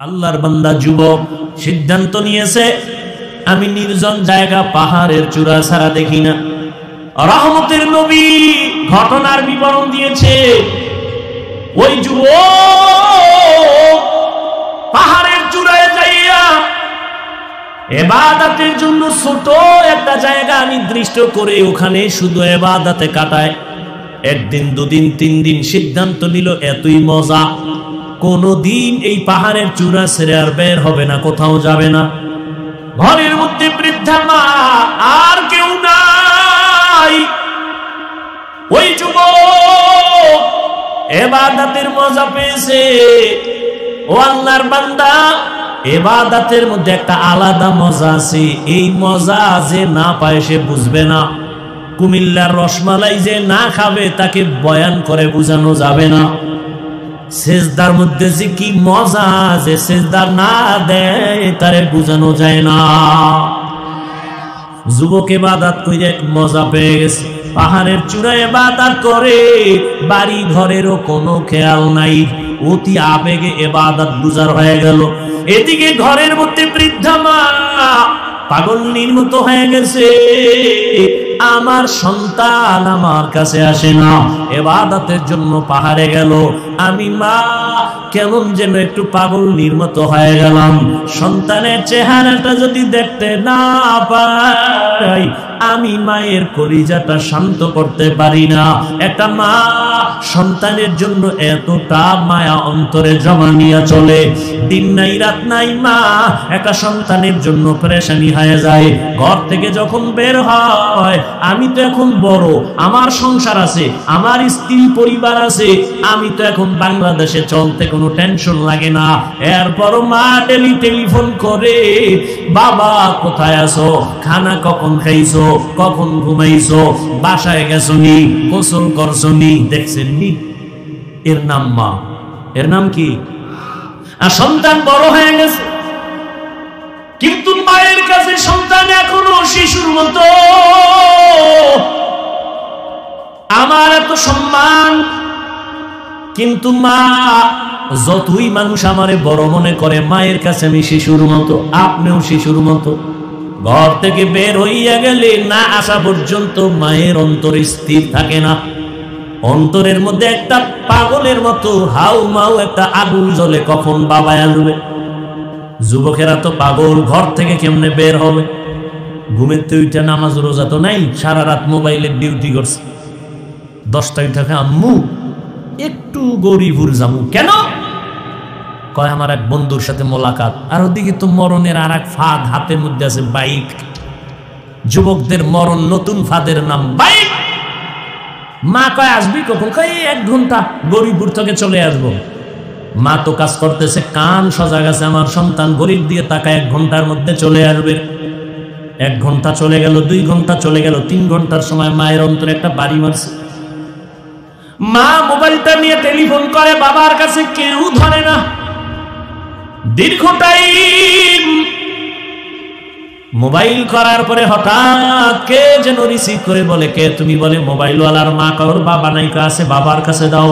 আল্লাহর বান্দা যুবক সিদ্ধান্ত নিয়েছে, আমি নির্জন জায়গা পাহাড়ের চূড়া ছাড়া দেখি না। রহমতের নবী ঘটনার বিবরণ দিয়েছে। ওই যুবক পাহাড়ের চূড়ায় যাইয়া ইবাদতের জন্য ছোট একটা জায়গা নির্দিষ্ট করে ওখানে শুধু ইবাদতে কাটায়। একদিন, দুদিন, 3 দিন সিদ্ধান্ত নিল এতই মজা, কোনদিন এই পাহাড়ের চূড়া ছেড়ে আর বের হবে না, কোথাও যাবে না। ঘরের মধ্যে বৃদ্ধা মা, আর কেউ নাই। ওই যুবক ইবাদতের মজা পেয়েছে। ও আল্লাহর বান্দা, ইবাদতের মধ্যে একটা আলাদা মজা আছে। এই মজা যে না পায় সে বুঝবে না। কুমিল্লার রসমালাই যে না খাবে তাকে বয়ান করে বোঝানো যাবে না। সেজদার মধ্যে যে কি মজা, যে সেজদার না দেয় তারে বোঝানো যায় না। যুবক ইবাদত কইরে মজা পেয়ে গেছে, পাহাড়ের চূড়ায় ইবাদত করে, বাড়ি ঘরেরও কোনো খেয়াল নাই, অতি আবেগে ইবাদত গুজার হয়ে গেল। এদিকে ঘরের মধ্যে বৃদ্ধা মা পাগলনির মতো হয়ে গেছে, আমার সন্তান আমার কাছে আসে না, ইবাদতের জন্য পাহাড়ে গেল। আমি মা কেমন যেন একটু পাগলনির মতো হয়ে গেলাম। সন্তানের চেহারাটা যদি দেখতে না পাই, আমি মায়ের কলিজাটা শান্ত করতে পারি না। একটা মা সন্তানের জন্য এতটা মায়া অন্তরে জমা নিয়ে চলে, দিন নাই রাত নাই মা একটা সন্তানের জন্য পেরেশানি হয়ে যায়। ঘর থেকে যখন বের হয়, আমি তো এখন বড়, আমার সংসার আছে, আমার স্ত্রী পরিবার আছে, আমি তো এখন বাংলাদেশে চলতে কোনো টেনশন লাগে না। এরপর মা টেলিফোন করে, বাবা কোথায় আছো, খানা কখন খাইছো, কখন ঘুমাইছো, বাসায় গেছো নি, গোসল করছো নি, দেখছেন নি। এর নাম মা, এর নাম কি? আর সন্তান বড় হয়ে গেছে, কিন্তু মায়ের কাছে সন্তান এখনো শিশুর মতো। আমার এত সম্মান, কিন্তু মা যতই মানুষ আমারে বড় মনে করে, মায়ের কাছে আমি শিশুর মতো। আপনিও শিশুর মতো। ঘর থেকে বের হইয়া গেলে না আসা পর্যন্ত মায়ের অন্তরে স্থির থাকে না। অন্তরের মধ্যে একটা পাগলের মতো হাউ মাউ একটা আগুন জ্বলে, কখন বাবা আসবে। যুবকেরা তো পাগল, ঘর থেকে কেমনে বের হবে? ঘুমের তো উঠে নামাজ রোজা তো নাই, সারা রাত মোবাইলের ডিউটি করছে। 10টায় উঠে, আম্মু একটু গরিপুর যাবো। কেন? কয় আমার এক বন্ধুর সাথে মোলাকাত। আর ওদিকে তো মরণের আর এক ফাঁদ হাতের মধ্যে আছে, বাইক। যুবকদের মরণ নতুন ফাঁদের নাম বাইক। মা কয় আসবি কখন? কয় 1 ঘন্টা, গরিপুর থেকে চলে আসবো। মা তো কাজ করতেছে, কান সজাগ আছে, আমার সন্তান গরিব দিয়ে তাকায় 1 ঘন্টার মধ্যে চলে আসবে। 1 ঘন্টা চলে গেল, 2 ঘন্টা চলে গেল, 3 ঘন্টার সময় মায়ের অন্তরে একটা বাড়ি মারছে। মা মোবাইলটা নিয়ে টেলিফোন করে, বাবার কাছে কেউ ধরে না। দীর্ঘ টাইম মোবাইল করার পরে হঠাৎ কে যেন রিসিভ করে বলে, কে তুমি? বলে মোবাইলওয়ালার মা। কার বাবা নাই, আছে, বাবার কাছে দাও।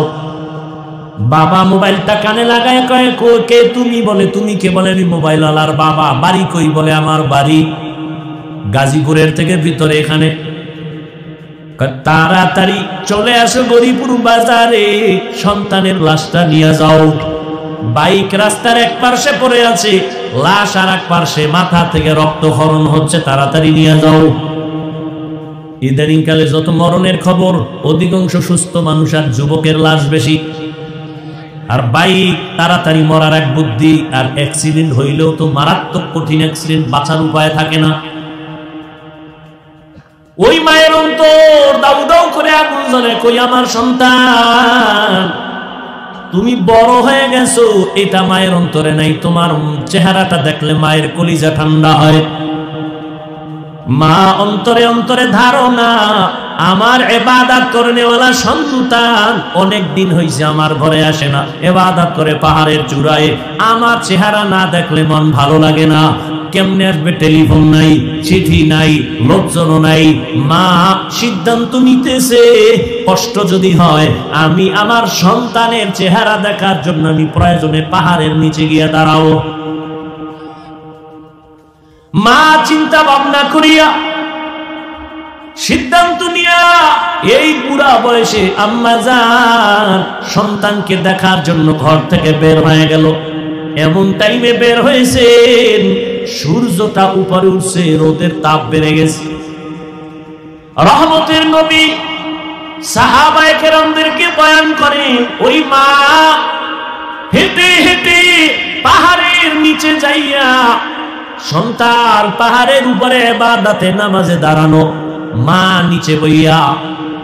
বাবা মোবাইলটা কানে লাগায় কয়, কে তুমি? বলে তুমি কে? বলে আমি মোবাইলওয়ালার বাবা। বাড়ি কই? বলে আমার বাড়ি গাজীপুরের থেকে ভিতরে, এখানে। তাড়াতাড়ি চলে আসো গরিপুর বাজারে, সন্তানের লাশটা নিয়ে যাও। বাইক রাস্তার এক পার্শ্বে পড়ে আছে, লাশ আর এক পার্শ্বে, মাথা থেকে রক্তক্ষরণ হচ্ছে, তাড়াতাড়ি নিয়ে যাও। ইদানিং কালে যত মরণের খবর, অধিকাংশ সুস্থ মানুষ আর যুবকের লাশ বেশি। আর বাইক তাড়াতাড়ি মরার এক বুদ্ধি। আর অ্যাক্সিডেন্ট হইলেও তো মারাত্মক কঠিন অ্যাক্সিডেন্ট, বাঁচার উপায় থাকে না। ওই মায়ের অন্তর দাউ দাউ করে আগুন জ্বলে। কই আমার সন্তান, তুমি বড় হয়ে গেছো, এটা মায়ের অন্তরে নাই। তোমার চেহারাটা দেখলে মায়ের কলিজা ঠান্ডা হয়। মা অন্তরে অন্তরে ধারণা, আমার ইবাদত করনেওয়ালা সন্তান অনেক দিন হইছে আমার ঘরে আসে না, ইবাদত করে পাহাড়ের চূড়ায়, আমার চেহারা না দেখলে মন ভালো লাগে না। কেমনে আসবে? টেলিফোন নাই, চিঠি নাই, লোকজন নাই। মা সিদ্ধান্ত নিতেছে কষ্ট যদি হয় আমি আমার সন্তানের চেহারা দেখার জন্য আমি প্রয়োজনে পাহাড়ের নিচে গিয়ে দাঁড়াবো। মা চিন্তা ভাবনা করিয়া সিদ্ধান্ত নিয়া এই বুড়া বয়সে আম্মা জান সন্তানকে দেখার জন্য ঘর থেকে বের হয়ে গেল। এমন টাইমে বের হয়েছেন সূর্যটা উপরে উঠছে, রোদের তাপ বেড়ে গেছে। রহমতের নবী সাহাবায়ে কেরামদেরকে বয়ান করেন, ওই মা হেঁটে হেঁটে পাহাড়ের নিচে যাইয়া সন্তান পাহাড়ের উপরে ইবাদতে নামাজে দাঁড়ানো, মা নিচে বইয়া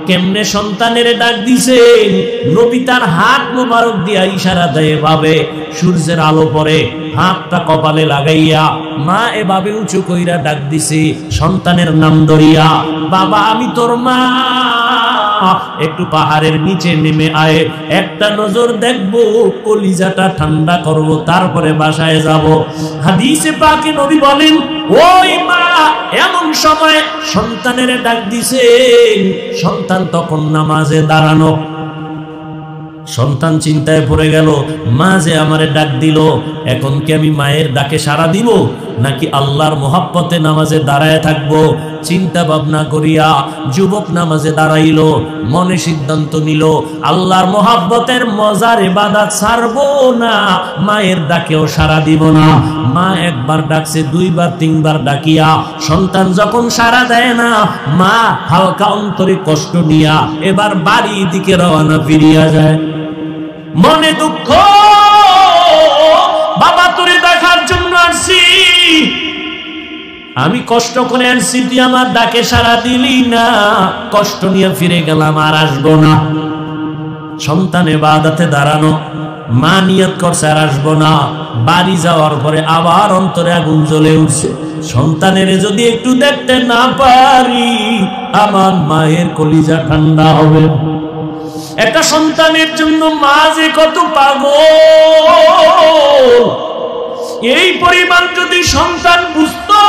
কেমনে সন্তানের ডাক দিছেন। নবী তার হাত মোবারক দিয়া ইশারা দেয় ভাবে সূর্যের আলো পড়ে, হাতটা কপালে লাগাইয়া মা এভাবে উঁচু কইরা ডাক দিছে সন্তানের নাম ধরিয়া, বাবা আমি তোর মা, একটু পাহাড়ের নিচে নেমে আয়, একটা নজর দেখবো, কলিজাটা ঠান্ডা করব, তারপরে বাসায় যাব। হাদিসে পাকে নবী বলেন ওই মা এমন সময় সন্তানের ডাক দিছে, সন্তান তখন নামাজে দাঁড়ানো। সন্তান চিন্তায় পড়ে গেল, মা যে আমারে ডাক দিল, এখন কি আমি মায়ের ডাকে সাড়া দিব নাকি আল্লাহর মোহাব্বতে নামাজে দাঁড়ায় থাকবো? চিন্তা ভাবনা করিয়া যুবক নামাজে দাঁড়াইল, মনে সিদ্ধান্ত নিল আল্লাহর মোহাব্বতের মজার ইবাদত ছাড়বো না, মায়ের ডাকেও সাড়া দিব না। মা একবার ডাকছে, দুইবার তিনবার ডাকিয়া সন্তান যখন সাড়া দেয় না, মা হালকা অন্তরে কষ্ট নিয়া এবার বাড়ির দিকে রওনা ফিরিয়া যায়। মনে দুঃখ, বাবা তোরে দেখার জন্য আসছি, আমি কষ্ট করে আসছি, তুই আমার ডাকে সাড়া দিলি না, কষ্ট নিয়ে ফিরে গেলাম, আর আসবো না। সন্তান ইবাদতে দাঁড়ানো, মা নিয়ত করছে আর আসবো না। বাড়ি যাওয়ার পরে আবার অন্তরে আগুন জ্বলে উঠছে, সন্তানের যদি একটু দেখতে না পারি আমার মায়ের কলিজা ঠান্ডা হবে। একটা সন্তানের জন্য মা যে কত পাগল, এই পরিমাণ যদি সন্তান বুঝতো,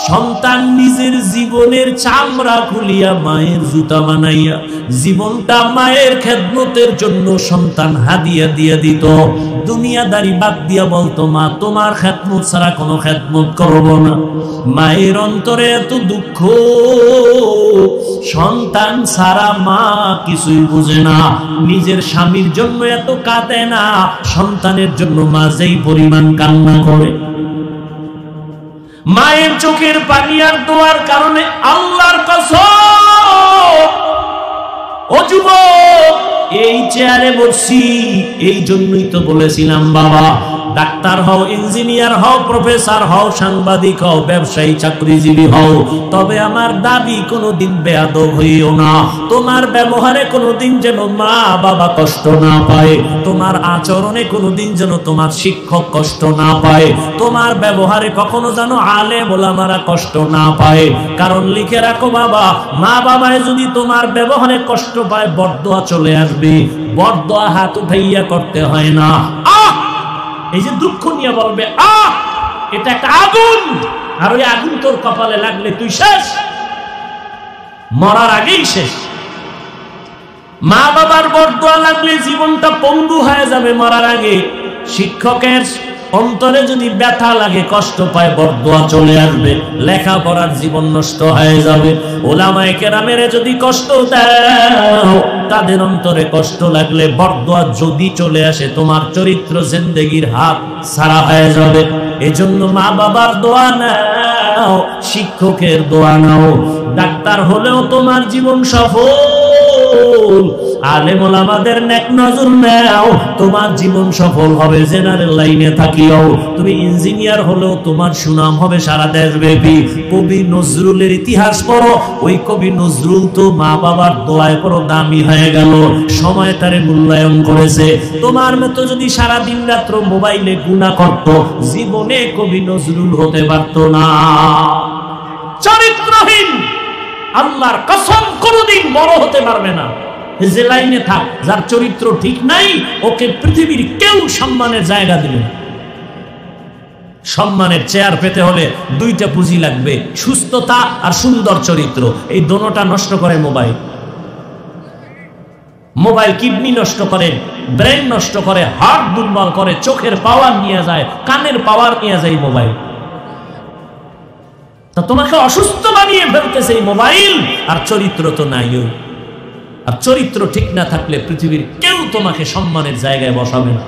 সন্তান নিজের জীবনের চামড়া খুলিয়া মায়ের জুতা বানাইয়া জীবনটা মায়ের খেদমতের জন্য সন্তান হাদিয়া দিয়ে দিত। দুনিয়াদারি বাদ দিয়া বলতো, মা তোমার খেদমত ছাড়া কোনো খেদমত করব না। মায়ের অন্তরে এত দুঃখ, সন্তান ছাড়া মা কিছুই বুঝে না। নিজের স্বামীর জন্য এত কাঁদে না, সন্তানের জন্য মা যেই পরিমাণ কান্না করে। মায়ের চোখের পানি আর দোয়ার কারণে আল্লাহর কসম, ও যুবক এই চেয়ারে বসছি এই জন্যই তো বলেছিলাম বাবা ডাক্তার হও, ইঞ্জিনিয়ার হও, প্রফেসর হও, সাংবাদিক হও, ব্যবসায়ী চাকরিজীবী হও, তবে আমার দাবি কোনোদিন বেয়াদব হইও না। তোমার ব্যবহারে কোনোদিন যেন মা বাবা কষ্ট না পায়, তোমার আচরণে কোনোদিন যেন তোমার শিক্ষক কষ্ট না পায়, তোমার ব্যবহারে কখনো যেন আলেম ওলামারা কষ্ট না পায়। কারণ লিখে রাখো বাবা, মা বাবায় যদি তোমার ব্যবহারে কষ্ট পায় বরদোয়া চলে আসবে। বরদোয়া হাত উঠাইয়া করতে হয় না, এই যে দুঃখ নিয়ে বলবে এটা একটা আগুন, আর ওই আগুন তোর কপালে লাগলে তুই শেষ, মরার আগেই শেষ। মা বাবার বরদোয়া লাগলে জীবনটা পঙ্গু হয়ে যাবে মরার আগে। শিক্ষকের অন্তরে যদি ব্যথা লাগে, কষ্ট পায়, বরদোয়া চলে আসবে, লেখাপড়ার জীবন নষ্ট হয়ে যাবে। ওলামায়ে কেরামের যদি কষ্ট দাও, তাদের অন্তরে কষ্ট লাগলে বরদোয়া যদি চলে আসে, তোমার চরিত্র জিন্দেগির হাত ছাড়া হয়ে যাবে। এজন্য মা বাবার দোয়া নাও, শিক্ষকের দোয়া নাও। ডাক্তার হলেও তোমার জীবন সফল, আলেম ওলামাদের নেক নজর নাও, তোমার জীবন সফল হবে। জেনারেল লাইনে থাকিও তুমি ইঞ্জিনিয়ার হলেও তোমার সুনাম হবে সারা দেশব্যাপী। কবি নজরুলের ইতিহাস পড়ো, ওই কবি নজরুল তো মা বাবার দোয়ায় বড় দামি হয়ে গেল, সময় তারে মূল্যায়ন করেছে। তোমার মতো যদি সারা দিন রাত্র মোবাইলে গুনাহ করত, জীবনে কবি নজরুল হতে পারত না। চরিত্রহীন আল্লাহর কসম কোনদিন বড় হতে পারবে না। যে লাইনে থাক, যার চরিত্র ঠিক নাই, ওকে পৃথিবীর কেউ সম্মানের জায়গা দিবে না। সম্মানের চেয়ার পেতে হলে দুইটা পুঁজি লাগবে, সুস্থতা আর সুন্দর চরিত্র। এই দোনোটা নষ্ট করে মোবাইল। মোবাইল কিডনি নষ্ট করে, ব্রেন নষ্ট করে, হার্ট দুর্বল করে, চোখের পাওয়ার নিয়ে যায়, কানের পাওয়ার নিয়ে যায় মোবাইল। তা তোমাকে অসুস্থ বানিয়ে ফেলতেছে এই মোবাইল, আর চরিত্র তো নাই। আর চরিত্র ঠিক না থাকলে পৃথিবীর কেউ তোমাকে সম্মানের জায়গায় বসাবে না।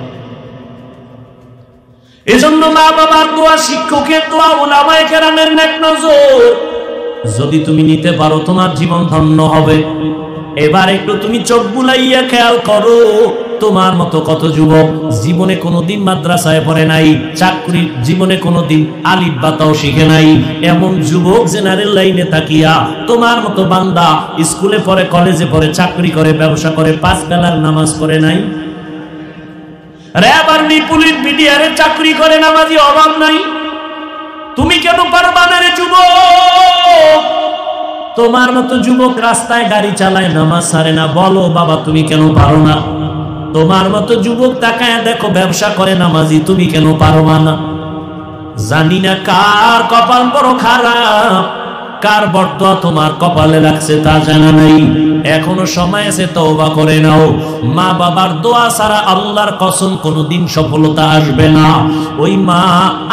এজন্য মা বাবার দোয়া, শিক্ষকের দোয়া, উলামায়ে কেরামের নেক নজর যদি তুমি নিতে পারো, তোমার জীবন ধন্য হবে। এবার একটু তুমি চোখ বুলাইয়া খেয়াল করো, তোমার মতো কত যুবক জীবনে কোনোদিন মাদ্রাসায় পড়ে নাই, চাকরি জীবনে কোনোদিন আলিফ বাতাও শিখে নাই। এমন যুবক জেনারেল লাইনে তাকিয়া তোমার মতো বান্দা স্কুলে পড়ে, কলেজে পড়ে, চাকরি করে, ব্যবসা করে, 5 বেলার নামাজ পড়ে নাই। র‍্যাব আর্মি পুলিশ বিডিআর চাকরি করে, নামাজি অভাব নাই। তুমি কেন পারবা না রে যুবক? তোমার মতো যুবক রাস্তায় গাড়ি চালায়, নামাজ ছাড়ে না, বলো বাবা তুমি কেন পারো না? তোমার মতো যুবক তাকায় দেখো ব্যবসা করে, নামাজি, তুমি কেন পারবা না? জানি না কার কপাল বড় খারাপ, কার বর্তমান তোমার কপালে লাগছে তা জানা নাই। এখনো সময় আছে, তওবা করে নাও। মা বাবার দোয়া ছাড়া আল্লাহর কসম কোনোদিন সফলতা আসবে না। ওই মা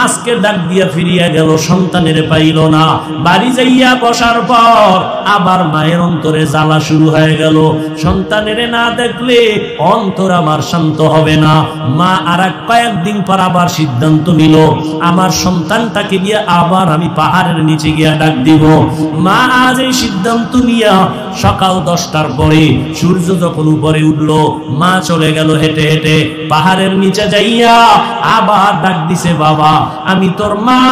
আজকে ডাক দিয়া ফিরিয়া গেল, সন্তানের পাইল না। বাড়ি যাইয়া বসার পর আবার মায়ের অন্তরে জ্বালা শুরু হয়ে গেল, সন্তানের না দেখলে অন্তর আমার শান্ত হবে না। মা আর কয়েকদিন পর আবার সিদ্ধান্ত নিল, আমার সন্তানটাকে দিয়ে আবার আমি পাহাড়ের নিচে গিয়া ডাক দিব। মা আজ এই সিদ্ধান্ত নিয়া সকাল 10টার পরে সূর্য যখন উপরে উঠলো, মা চলে গেল হেঁটে হেঁটে পাহাড়ের নিচে যাইয়া আবার ডাক দিছে, বাবা আমি তোর মা,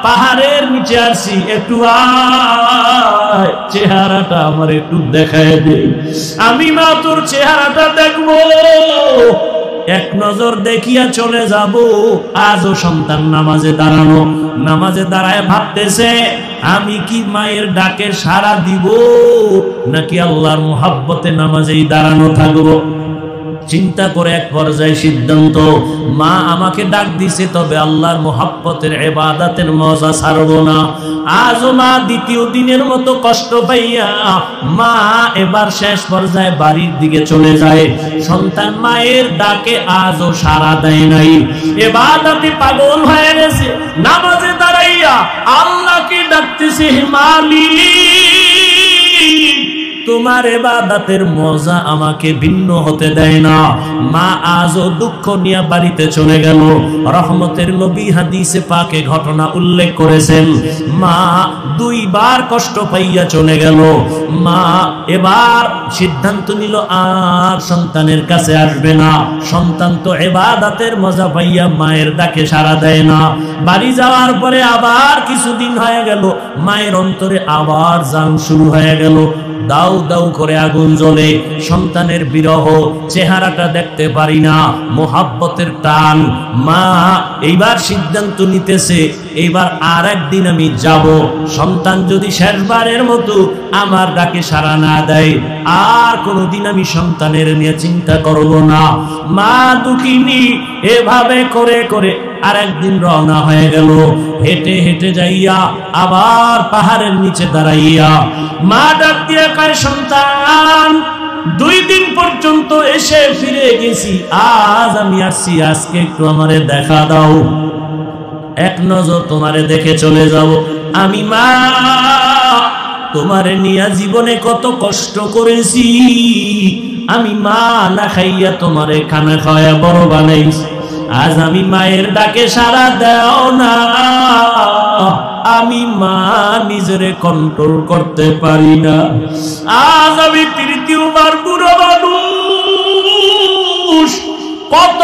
পাহাড়ের নিচে আসি, একটু আয়, চেহারাটা আমার একটু দেখায় দে, আমি মা তোর চেহারাটা দেখবো, এক নজর দেখিয়া চলে যাব। আজও সন্তান নামাজে দাঁড়ানো, নামাজে দাঁড়ায় ভাবতেছে আমি কি মায়ের ডাকে সাড়া দিব নাকি আল্লাহর মুহাব্বতে নামাজেই দাঁড়ানো থাকবো। চিন্তা করে এক পর্যায়ে সিদ্ধান্ত, মা আমাকে ডাক দিছে, তবে আল্লাহর মুহাব্বতের ইবাদতের মজা ছাড়বো না। আজও মা দ্বিতীয় দিনের মতো কষ্ট পাইয়া মা এবার শেষ পর্যায়ে বাড়ির দিকে চলে যায়। সন্তান মায়ের ডাকে আজও সাড়া দেয় নাই, ইবাদতে পাগল হয়ে গেছে। নামাজে দাঁড়াইয়া আল্লাহকে ডাকতেছে, মালিক তোমার ইবাদতের মজা আমাকে ভিন্ন হতে দেয় না। মা আজও দুঃখ নিয়ে বাড়িতে চলে গেল। রহমতের নবী হাদিসে পাকে ঘটনা উল্লেখ করেছেন, মা 2 বার কষ্ট পাইয়া চলে গেল। মা এবার সিদ্ধান্ত নিল আর সন্তানের কাছে আসবে না। সন্তান তো ইবাদতের মজা পাইয়া মায়ের ডাকে সাড়া দেয় না। বাড়ি যাওয়ার পরে আবার কিছুদিন হয়ে গেল, মায়ের অন্তরে আবার জান শুরু হয়ে গেল, দাউ দাউ করে আগুন জ্বলে। সন্তানের বিরহ, চেহারাটা দেখতে পারি না, মোহাব্বতের টান। মা এইবার সিদ্ধান্ত নিতেছে, এইবার আর একদিন আমি যাব। সন্তান যদি শেষবারের মতো আমার ডাকে সাড়া না দেয়, আর কোনোদিন আমি সন্তানের নিয়ে চিন্তা করব না। মা দুঃখিনী এভাবে করে করে আর একদিন রওনা হয়ে গেল। হেঁটে হেঁটে যাইয়া আবার পাহাড়ের নিচে দাঁড়াইয়া মা ডাক দিয়ে কয়, সন্তান 2 দিন পর্যন্ত এসে ফিরে গেছি, আজ আমি আসছি, আজকে একটু আমারে দেখা দাও, এক নজর তোমারে দেখে চলে যাব। আমি মা তোমারে নিয়ে জীবনে কত কষ্ট করেছি, আমি মা না খাইয়া তোমারে খানা খাওয়া বড় বানাইছি, আজ আমি মায়ের ডাকে সাড়া দাও না, আমি মা নিজেরে কন্ট্রোল করতে পারি না। আজ আমি 3য়বার বুড়ো মানুষ, কত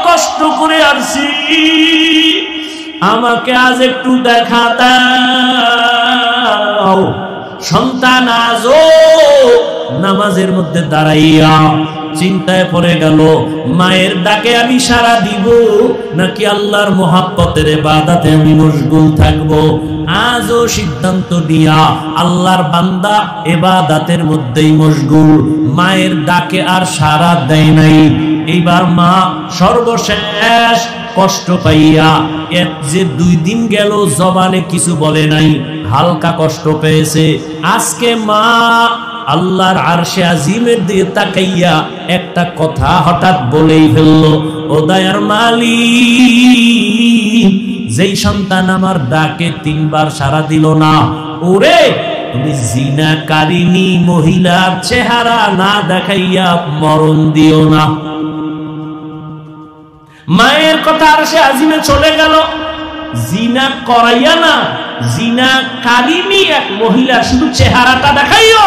কষ্ট করে আসছি, আমাকে আজ একটু দেখা দাও। সন্তান আজও নামাজের মধ্যে দাঁড়াইয়া চিন্তায় পড়ে গেল, মায়ের ডাকে আমি সাড়া দিব নাকি আল্লাহর মুহাব্বতের ইবাদতে আমি মশগুল থাকব। আজও সিদ্ধান্ত নিয়া আল্লাহর বান্দা ইবাদতের মধ্যেই মশগুল, মায়ের ডাকে আর সাড়া দেয় নাই। এইবার মা সর্বশেষ কষ্ট পাইয়া যে 2 দিন গেল জবানে কিছু বলে নাই, হালকা কষ্ট পেয়েছে। আজকে মা আল্লাহর আরশে আজিমের দিকে তাকাইয়া একটা কথা হঠাৎ বলেই ফেললো, ও দয়ার মালিক, যেই সন্তান আমার ডাকে 3 বার সাড়া দিল না, ওরে তুমি জিনাকারিনী মহিলার চেহারা না দেখাইয়া মরণ দিও না। মায়ের কথা আরশে আজিমে চলে গেল, জিনা করাইয়া না, জিনাকারিনী এক মহিলা শুধু চেহারাটা দেখাইও।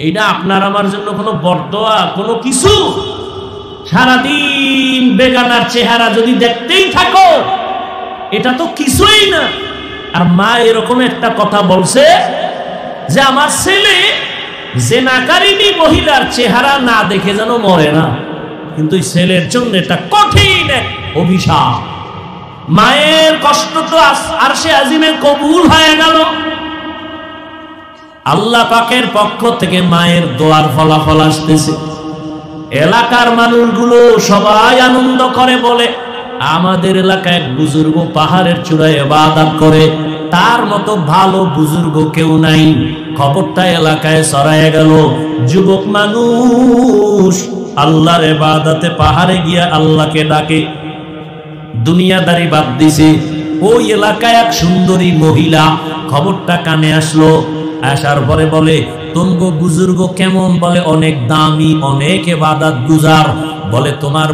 এটা আপনার আমার জন্য কোনো বরদোয়া, কোনো কিছু? সারাদিন বেগানার চেহারা যদি দেখতেই থাকো, এটা তো কিছুই না। আর মা এরকম একটা কথা বলছে যে আমার ছেলে জিনাকারিনী মহিলার চেহারা না দেখে যেন মরে না। কিন্তু ছেলের জন্য এটা কঠিন এক অভিশাপ। মায়ের কষ্ট তো আরশে আজিমে কবুল হয়ে গেল। আল্লাহ পাকের পক্ষ থেকে মায়ের দোয়ার ফলাফল আসতেছে। এলাকার মানুষগুলো সবাই আনন্দ করে, বলে আমাদের এলাকায় এক বুজুর্গ পাহাড়ের চূড়ায় ইবাদত করে, তার মতো ভালো বুজুর্গ কেউ নাই। খবরটা এলাকায় ছড়ায় গেল। যুবক মানুষ আল্লাহর ইবাদতে পাহাড়ে গিয়া আল্লাহকে ডাকে, দুনিয়াদারি বাদ দিছে। ওই এলাকায় এক সুন্দরী মহিলা খবরটা কানে আসলো। আসার পরে বলে, তোমগো বুজুর্গ কেমন? বলে অনেক দামি, অনেক ইবাদত গুজার। বলে তোমার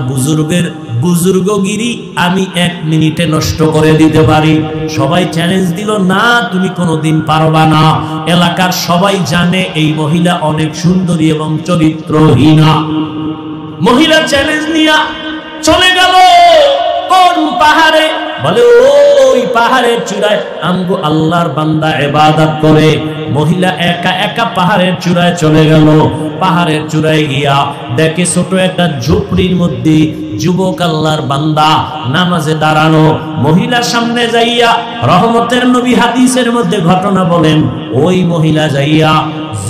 বুজুর্গগিরি আমি 1 মিনিটে নষ্ট করে দিতে পারি। সবাই চ্যালেঞ্জ দিল, না তুমি কোনোদিন পারবা না। এলাকার সবাই জানে এই মহিলা অনেক সুন্দরী এবং চরিত্রহীনা। মহিলা চ্যালেঞ্জ নিয়া চলে গেল কোন পাহাড়ে? বলে ওই পাহাড়ের চূড়ায় আমগো আল্লাহর বান্দা ইবাদত করে। মহিলা একা একা পাহাড়ের চূড়ায় চলে গেল। পাহাড়ের চূড়ায় গিয়া দেখে ছোট একটা ঝুপড়ির মধ্যে যুবক আল্লাহর বান্দা নামাজে দাঁড়ানো। মহিলার সামনে যাইয়া রহমতের নবী হাদিসের মধ্যে ঘটনা বলেন, ওই মহিলা যাইয়া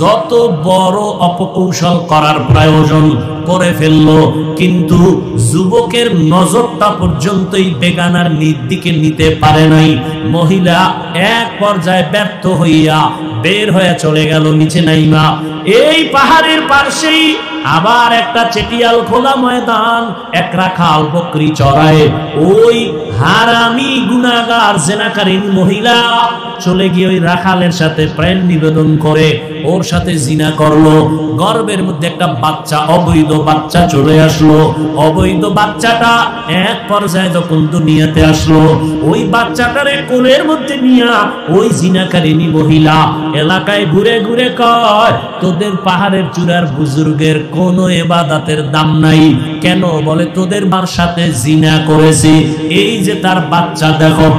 যত বড় অপকৌশল করার প্রয়োজন করে ফেললো, কিন্তু যুবকের নজরটা পর্যন্তই বেগানার দিকে নিতে পারে নাই। মহিলা এক পর্যায়ে ব্যর্থ হইয়া বের হয়ে চলে গেল নিচে নাইমা। এই পাহাড়ের পাশেই আবার একটা চেটিয়াল খোলা ময়দান, এক রাখাল বকরি চড়ায়। ওই হারামি গুনাহগার জিনাকারীন মহিলা চলে গিয়ে ওই রাখালের সাথে প্রেম নিবেদন করে ওর সাথে জিনা করলো। গর্ভের মধ্যে একটা বাচ্চা, অবৈধ বাচ্চা চলে আসলো। অবৈধ বাচ্চাটা এক পর্যায়ে যখন দুনিয়াতে আসলো, ওই বাচ্চাটারে কোলের মধ্যে নিয়া ওই জিনাকারিনী মহিলা এলাকায় ঘুরে ঘুরে কয়, তোদের পাহাড়ের চূড়ার বুজুর্গের কোনো ইবাদতের দাম নাই কেন? বলে তোদের মার সাথে জিনা করেছে, এই যে তার বাচ্চা দেখো।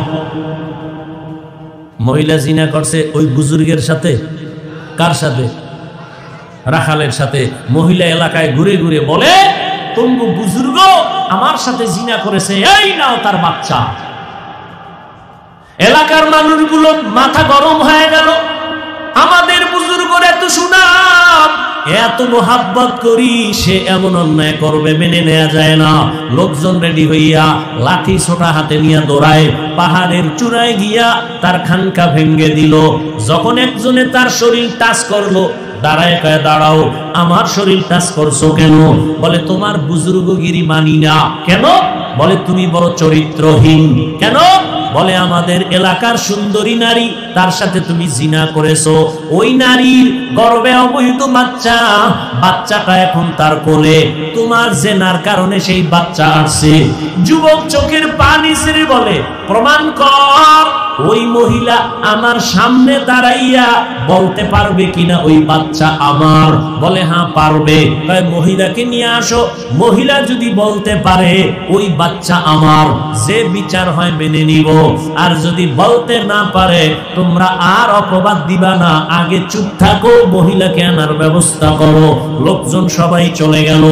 মহিলা জিনা করছে ওই বুজুর্গের সাথে। কার সাথে? রাখালের সাথে। মহিলা এলাকায় ঘুরে ঘুরে বলে, তোমগো বুজুর্গ আমার সাথে জিনা করেছে, এই নাও তার বাচ্চা। এলাকার মানুষগুলো মাথা গরম হয়ে গেল। আমাদের বুজুর্গর এত সুনাম, এত মোহাব্বত করি, সে এমন অন্যায় করবে মেনে নেওয়া যায় না। লোকজন রেডি হইয়া লাঠি ছোটা হাতে নিয়ে দৌড়ায়। পাহাড়ের চূড়ায় গিয়া তার খানকা ভেঙ্গে দিল। যখন একজনে তার শরীর টাচ করলো, দাঁড়ায় কয়, দাঁড়াও, আমার শরীর টাচ করছো কেন? বলে তোমার বুজুর্গগিরি মানি না। কেন? বলে তুমি বড় চরিত্রহীন। কেন? বলে আমাদের এলাকার সুন্দরী নারী, তার সাথে তুমি জিনা করেছো। ওই নারীর গর্ভে অবৈধ বাচ্চা, বাচ্চাটা এখন তার কোলে। তোমার জেনার কারণে সেই বাচ্চা আসছে। যুবক চোখের পানি ছেড়ে বলে, প্রমাণ কর। ওই মহিলা আমার সামনে দাঁড়াইয়া বলতে পারবে কিনা ওই বাচ্চা আমার? বলে হ্যাঁ পারবে। মহিলাকে নিয়ে আসো। মহিলা যদি বলতে পারে ওই বাচ্চা আমার, যে বিচার হয় মেনে নিব। আর যদি বলতে না পারে, তোমরা আর অপবাদ দিবা না, আগে চুপ থাকো, মহিলাকে আনার ব্যবস্থা করো। লোকজন সবাই চলে গেল।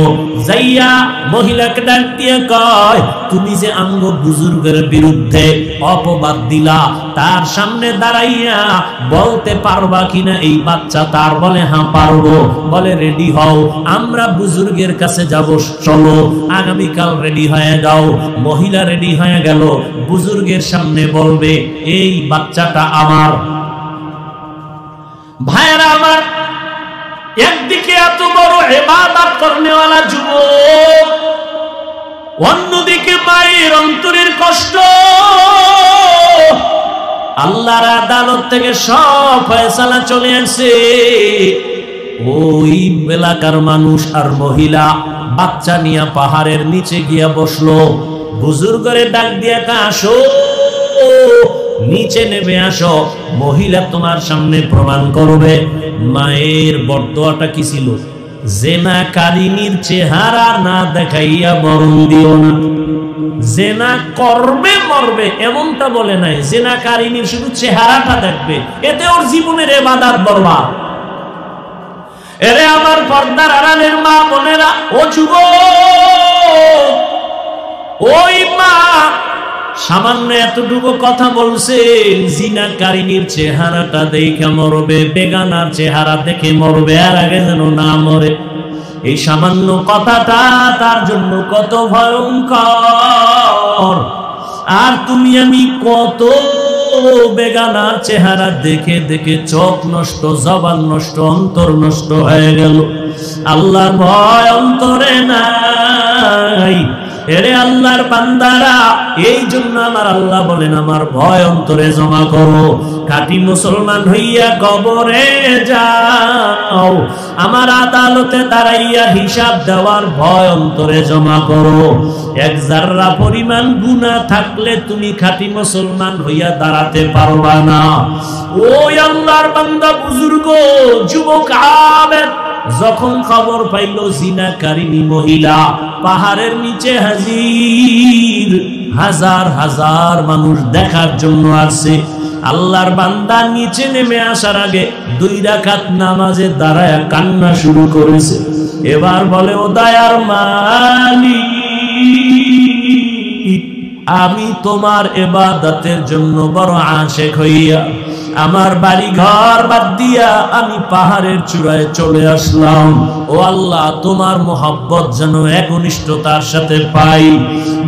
যাইয়া মহিলাকে ডাক দিয়ে কয়, তুমি যে আঙ্গ বুজুর্গের বিরুদ্ধে অপবাদ দিলা, তার সামনে দাঁড়াইয়া বলতে পারবা কিনা এই বাচ্চা তার? বলে হ্যাঁ পারবো। বলে রেডি হও, আমরা বুজুর্গের কাছে যাব, চলো আগামীকাল রেডি হয়ে যাও। মহিলা রেডি হয়ে গেল, বুজুর্গের সামনে বলবে এই বাচ্চাটা আমার। ভাইরা আমার, একদিকে এত বড় ইবাদত করনেওয়ালা যুবক, অন্যদিকে মায়ের অন্তরের কষ্ট। আল্লাহর আদালত থেকে সব ফয়সালা চলে আসে। ওই এলাকার মানুষ আর মহিলা বাচ্চা নিয়ে পাহাড়ের নিচে গিয়া বসলো। বুজুর্গরে ডাক দিয়া আসো, নিচে নেমে আসো, মহিলা তোমার সামনে প্রমাণ করবে। মায়ের বর্দোয়াটা কি ছিল? জেনাকারিনীর চেহারা না দেখাইয়া মরণ দিও না। জেনা করবে মরবে এমনটা বলে নাই, জেনাকারিনীর শুধু চেহারাটা দেখবে, এতে ওর জীবনের ইবাদত বরবাদ। এরে আমার পর্দার আড়ালের মা বোনেরা, ও যুবক, ওই মা সামান্য এতটুকু কথা বলছে, জিনাকারিনীর চেহারাটা দেখে মরবে, বেগানার চেহারা দেখে মরবে, আর আগে যেন না মরে। এই সামান্য কথাটা তার জন্য কত ভয়ঙ্কর। আর তুমি আমি কত বেগানার চেহারা দেখে দেখে চোখ নষ্ট, জবান নষ্ট, অন্তর নষ্ট হয়ে গেল। আল্লাহর ভয় অন্তরে নাই। এরে আল্লাহর বান্দারা, এই জন্য আমার আল্লাহ বলেন আমার ভয় অন্তরে জমা করো। খাঁটি মুসলমান হইয়া কবরে যাও, আমার আদালতে দাঁড়াইয়া হিসাব দেওয়ার ভয় অন্তরে জমা করো। এক জাররা পরিমাণ গুনাহ থাকলে তুমি খাঁটি মুসলমান হইয়া দাঁড়াতে পারবা না। ওই আল্লাহর বান্দা, বুজুর্গ, যুবক, আবেদ যখন খবর পাইল জিনাকারিনী মহিলা পাহাড়ের নিচে হাজির, হাজার হাজার মানুষ দেখার জন্য আসছে, আল্লাহর বান্দা নিচে নেমে আসার আগে 2 রাকাত নামাজে দাঁড়ায় কান্না শুরু করেছে। এবার বলে, ও দয়ার মালিক, আমি তোমার ইবাদতের জন্য বড় আশিক হইয়া আমার বাড়ি ঘর বাদ দিয়া আমি পাহাড়ের চূড়ায় চলে আসলাম। ও আল্লাহ, তোমার মোহাব্বত যেন একনিষ্ঠতার সাথে পাই।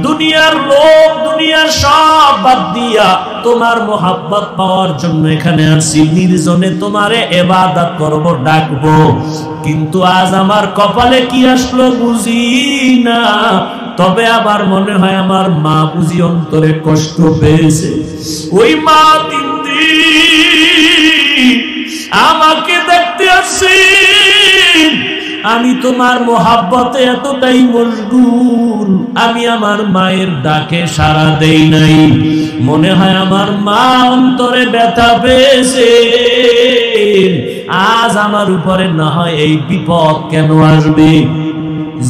দুনিয়ার লোক, দুনিয়ার সব বাদ দিয়া তোমার মোহাব্বত পাওয়ার জন্য এখানে আসছি। নির্জনে তোমারে ইবাদত করব, ডাকবো। কিন্তু আজ আমার কপালে কি আসলো বুঝি না। তবে আবার মনে হয় আমার মা বুঝি অন্তরে কষ্ট পেয়েছে। ওই মা 3 দিন আমাকে দেখতে আসছি, আমি তোমার মোহাব্বতে এতটাই মশগুল, আমি আমার মায়ের ডাকে সাড়া দেই নাই। মনে হয় আমার মা অন্তরে ব্যথা পেয়েছে। আজ আমার উপরে না হয় এই বিপদ কেন আসবে,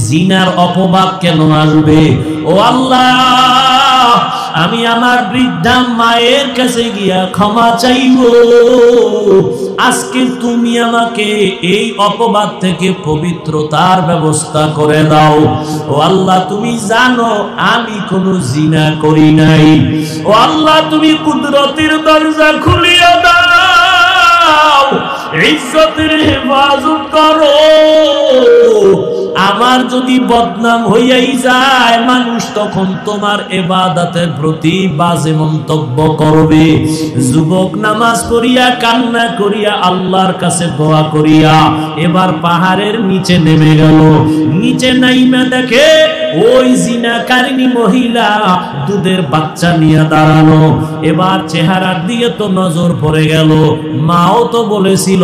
জিনার অপবাদ কেন আসবে? ও আল্লাহ, আমি আমার বৃদ্ধা মায়ের কাছে গিয়া ক্ষমা চাইব। আজকে তুমি আমাকে এই অপবাদ থেকে পবিত্রতার ব্যবস্থা করে দাও। ও আল্লাহ, তুমি জানো আমি কোনো জিনা করি নাই। ও আল্লাহ, তুমি কুদরতের দরজা খুলিয়া দাও, ইজ্জতের হেফাজত করো। আমার যদি বদনাম হইয়াই যায়, মানুষ তখন তোমার ইবাদতের প্রতি বাজে মন্তব্য করবে। যুবক নামাজ পড়িয়া কান্না করিয়া আল্লাহর কাছে দোয়া করিয়া এবার পাহাড়ের নিচে নেমে গেল। নিচে নাইমা দেখে ওই জিনাকারিনী মহিলা দুধের বাচ্চা নিয়ে দাঁড়ানো। এবার চেহারার দিকে তো নজর পড়ে গেল। মাও তো বলেছিল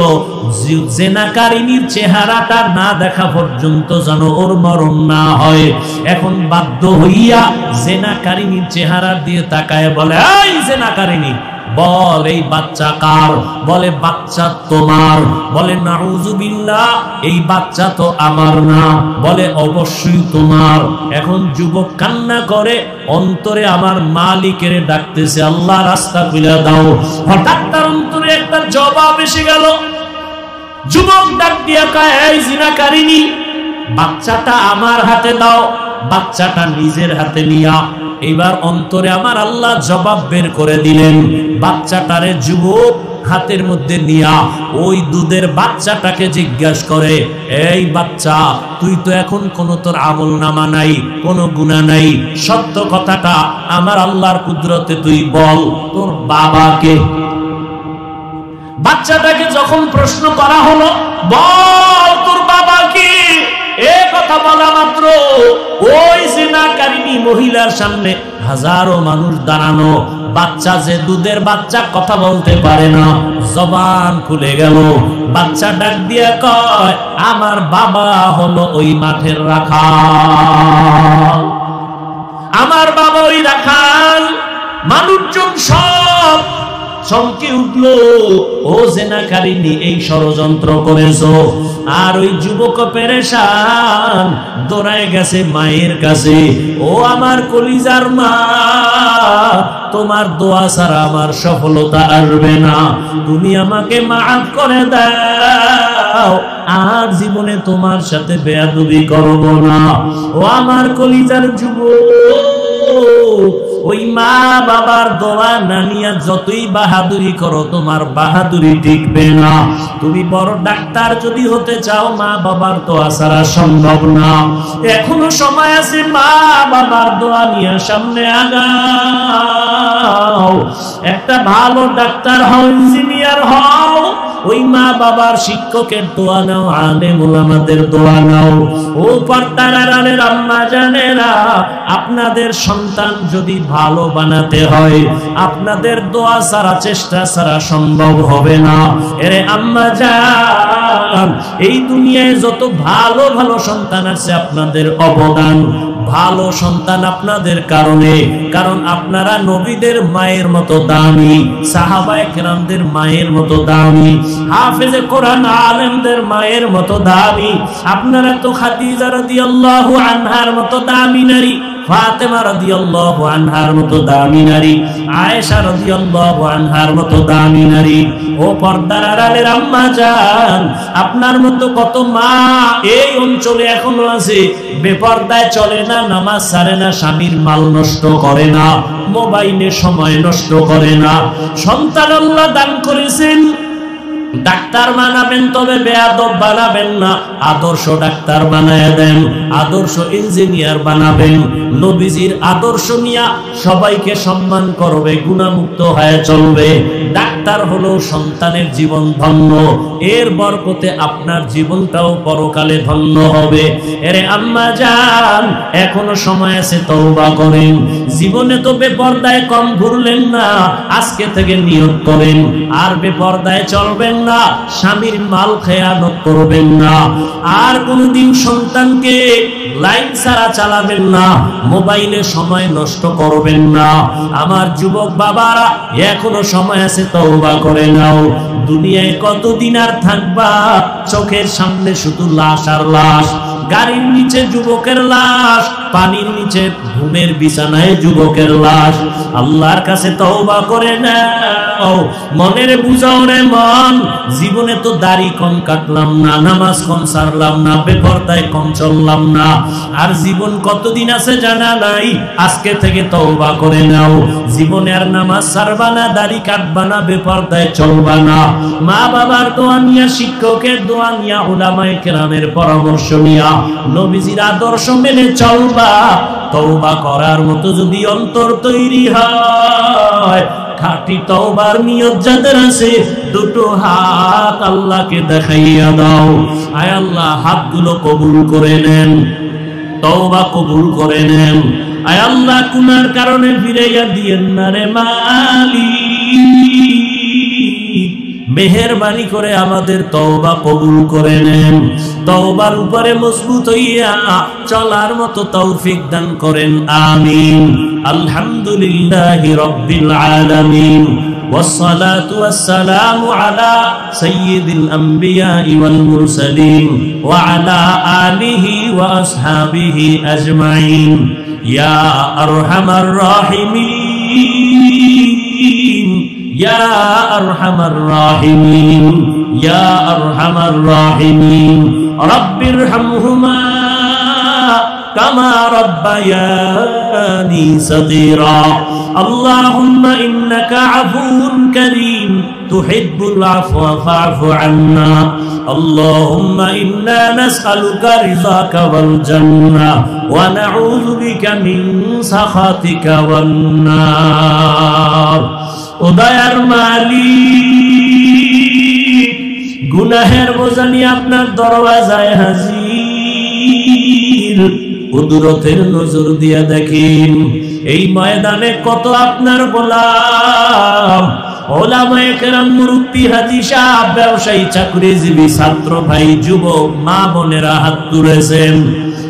জিনাকারিনীর চেহারাটা না দেখা পর্যন্ত যেন ওর মরণ না হয়। এখন বাধ্য হইয়া জিনাকারিনীর চেহারা দিয়ে তাকায় বলে, এই জিনাকারিনী, বল এই বাচ্চা কার? বলে বাচ্চা তোমার। বলে নাউযুবিল্লাহ, এই বাচ্চা তো আমার না। বলে অবশ্যই তোমার। এখন যুবক কান্না করে, অন্তরে আমার মালিকের ডাকতেছে, আল্লাহ রাস্তা খুলে দাও। হঠাৎ তার অন্তরে একটা জবাব এসে গেল। যুবক ডাক দিয়া কয়, এই জিনাকারিনী, বাচ্চাটা আমার হাতে দাও। বাচ্চাটা নিজের হাতে নিয়া এবার অন্তরে আমার আল্লাহ জবাব বের করে দিলেন। বাচ্চাটারে যুবক হাতের মধ্যে নিয়া ওই দুধের বাচ্চাটাকে জিজ্ঞাসা করে, এই বাচ্চা, তুই তো এখন কোন তোর আমল নামা নাই, কোন গুনাহ নাই, সত্য কথাটা আমার আল্লাহর কুদরতে তুই বল, তোর বাবাকে। বাচ্চাটাকে যখন প্রশ্ন করা হলো, বল তোর বাবা কি, এ কথা বলা মাত্র ওই জিনাকারিনী মহিলার সামনে হাজারো মানুষ দাঁড়ানো। বাচ্চা যে দুধের বাচ্চা, কথা বলতে পারে না, জবান খুলে গেল। বাচ্চা ডাক দিয়া কয়, আমার বাবা হলো ওই মাঠের রাখাল, আমার বাবা ওই রাখাল। মানুষজন সব চমকে উঠলো, ও জিনাকারিনী, এই ষড়যন্ত্র করেছো। আর ওই যুবক পেরেশান, দৌড়ায় গেছে মায়ের কাছে, ও আমার কলিজার মা, তোমার দোয়া ছাড়া আমার সফলতা আসবে না, তুমি আমাকে মাফ করে দাও, আর জীবনে তোমার সাথে বেয়াদবি করব না। ও আমার কলিজার যুবক, ওই মা বাবার দোয়া না নিয়া যতই বাহাদুরি করো, তোমার বাহাদুরি টিকবে না। তুমি বড় ডাক্তার যদি হতে চাও, মা বাবার দোয়া ছাড়া সম্ভব না। এখনো সময় আছে, মা বাবার দোয়া নিয়ে সামনে আগাও। একটা ভালো ডাক্তার হও, ইঞ্জিনিয়ার হও, ওই মা বাবার শিক্ষকের দোয়া নাও, আলেম ওলামাদের দোয়া নাও। ও পর্দার আড়ালের আম্মা জানেরা, আপনাদের সন্তান যদি ভালো বানাতে হয়, আপনাদের দোয়া ছাড়া, চেষ্টা ছাড়া সম্ভব হবে না। এরে আম্মা জান, এই দুনিয়ায় যত ভালো ভালো সন্তান আছে, আপনাদের অবদান, ভালো সন্তান আপনাদের কারণে, কারণ আপনারা নবীদের মায়ের মতো দামি, সাহাবায়ে কেরামদের মায়ের মতো দামি, হাফেজে কোরআন আলেমদের মায়ের মতো দামি। আপনারা তো খাদিজা রাদিয়াল্লাহু আনহার মতো দামি নারী, ফাতেমা রাদিয়াল্লাহু আনহার মতো দামি নারী, আয়েশা রাদিয়াল্লাহু আনহার মতো দামি নারী। ও পর্দার আড়ালের আম্মা জান, আপনার মতো কত মা এই অঞ্চলে এখনো আছে, বেপরদায় চলে না, নামাজ ছাড়ে না, স্বামীর মাল নষ্ট করে না, মোবাইলে সময় নষ্ট করে না। সন্তান আল্লাহ দান করেছেন, ডাক্তার বানাবেন, তবে বেয়াদব বানাবেন না, আদর্শ ডাক্তার বানায় দেন, আদর্শ ইঞ্জিনিয়ার বানাবেন। নবীজির আদর্শ নিয়া সবাইকে সম্মান করবে, গুনাহমুক্ত হয়ে চলবে। ডাক্তার হলো সন্তানের জীবন ধন্য, এর বরকতে আপনার জীবনটাও পরকালে ধন্য হবে। এরে আম্মা জান, এখনো সময় আছে, তওবা করেন। জীবনে তো বেপরদায় কম ঘুরলেন না, আজকে থেকে নিয়ত করেন আর বেপরদায় চলবেন না, স্বামীর মাল খেয়ানত করবেন না, আর কোনদিন সন্তানকে লাইন ছাড়া চালাবেন না, মোবাইলে সময় নষ্ট করবেন না। আমার যুবক বাবারা, এখনো সময় আছে, তওবা করে নাও। দুনিয়ায় কতদিন আর থাকবা? চোখের সামনে শুধু লাশ আর লাশ, গাড়ির নিচে যুবকের লাশ, পানির নিচে ঘুমের বিছানায় যুবকের লাশ। আল্লাহর কাছে তওবা করে নাও, মনের বুঝাও রে মন, জীবনে তো দাড়ি কম কাটলাম না, নামাজ কম ছাড়লাম না, বেপরদায় কম চললাম না, আর জীবন কতদিন আছে জানা নাই। আজকে থেকে তওবা করে নাও, জীবনে আর নামাজ ছাড়বা না, দাড়ি কাটবা না, বেপরদায় চলবা না। মা বাবার দোয়া নিয়া, শিক্ষকের দোয়া নিয়া, উলামায়ে কেরামের পরামর্শ নিয়া, নবীজির আদর্শ মেনে চলবা। তওবা করার মতো যদি অন্তর তৈরি হয়, খাঁটি তওবার নিয়ত যাদের আছে, দুটো হাত আল্লাহকে দেখাইয়া দাও। আয় আল্লাহ, হাতগুলো কবুল করে নেন, তওবা কবুল করে নেন। আয় আল্লাহ, গুনার কারণে ফিরাইয়া দিয়েন না রে মালিক, মেহেরবানি করে আমাদের তওবা কবুল করে নেন। তওবার উপরে মজবুত হইয়া চলার মতো তৌফিক দান করেন, আমিন। আলহামদুলিল্লাহি রাব্বিল আলামিন। والصلاة والسلام على سيد الأنبياء والمرسلين وعلى آله وأصحابه أجمعين يا أرحم الراحمين يا أرحم الراحمين يا أرحم الراحمين رب ارحمهما كما ربياني صغيرا اللهم إنك عفو كريم تحب العفو فاعف عنا اللهم إنا نسألك رضاك والجنة ونعوذ بك من سخطك والنار উদয়ার মালিক গুনাহের বোঝা নিয়ে আপনার দরওয়াজায় হাজির কুদরতের নজর দিয়ে দেখেন এই ময়দানে কত আপনার গোলাম ওলামায়ে কেরাম মুরব্বি হাজী সাহেব ব্যবসায়ী চাকরিজীবী ছাত্র ভাই যুবক মা বোনেরা হাত তুলেছেন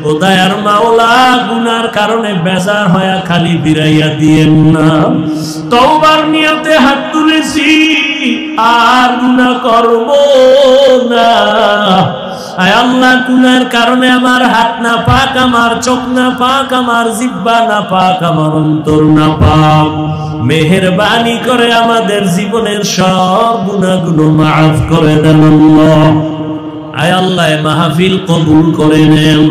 উদয়ার মাওলা গুনার কারণে বেজার হয়ে খালি বিরাইয়া দিয়েন না তওবার নিয়তে হাত তুলেছি আর গুনাহ করব না আয় আল্লাহ গুনার কারণে আমার হাত না পাক আমার চোখ না পাক আমার জিহ্বা না পাক আমার অন্তর না পাক মেহেরবানি করে আমাদের জীবনের সব গুনাহগুলো মাফ করে দেন আল্লাহ আয় আল্লাহ মাহফিল কবুল করে নেন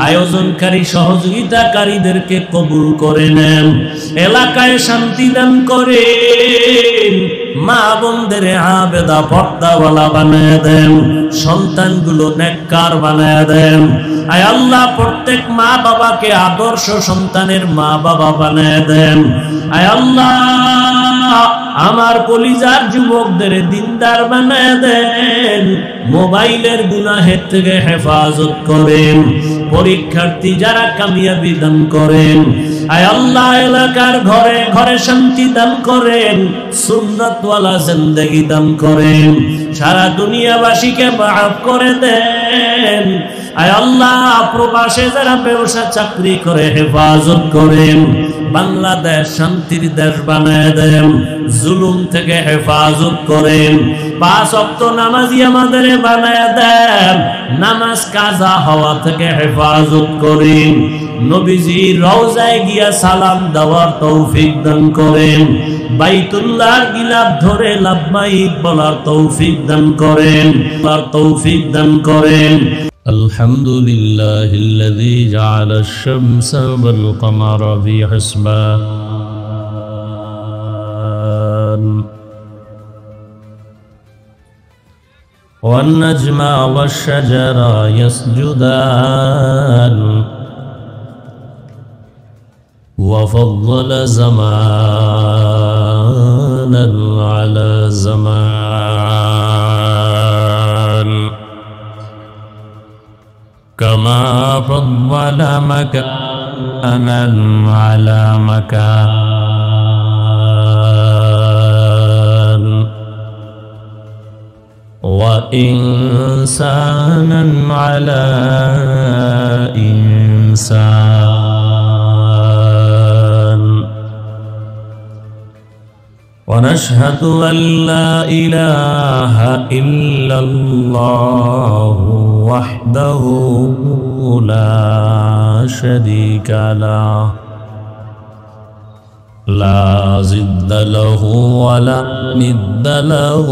আয়োজনকারী সহযোগিতাকারীদেরকে কবুল করে নেন এলাকায় শান্তি দান করেন মা বোনদের আবেদা পর্দাওয়ালা বানায় দেন সন্তানগুলো নেককার বানায় দেন আয় আল্লাহ প্রত্যেক মা বাবাকে আদর্শ সন্তানের মা বাবা বানায় দেন আয় আল্লাহ আমার কলিজার যুবকদের দিনদার বানায় দেন মোবাইলের গুনাহের থেকে হেফাজত করেন পরীক্ষার্থী যারা কামিয়াবি দান করেন আয় আল্লাহ এলাকার ঘরে ঘরে শান্তি দান করেন সুন্নাতওয়ালা জিন্দেগি দান করেন সারা দুনিয়াবাসীকে মাফ করে দেন আয় আল্লাহ প্রবাসে যারা ব্যবসা চাকরি করে হেফাজত করেন বাংলাদেশ শান্তির দেশ বানায় দেন জুলুম থেকে হেফাজত করেন পাঁচ ওয়াক্ত নামাজি আমাদের বানায় দেন নামাজ কাজা হওয়া থেকে হেফাজত করেন নবীজির রওজায় গিয়া সালাম দেওয়ার তৌফিক দান করেন বাইতুল্লাহর গিলাফ ধরে লাব্বাইক বলার তৌফিক দান করেন তৌফিক দান করেন الحمد لله الذي جعل الشمس والقمر في حسبان والنجم والشجر يسجدان وفضل زمانا على زمان كما فضل مكانا على مكان وإنسانا على إنسان ونشهد أن لا إله إلا الله وحده لا شريك له لا ضد له ولا ند له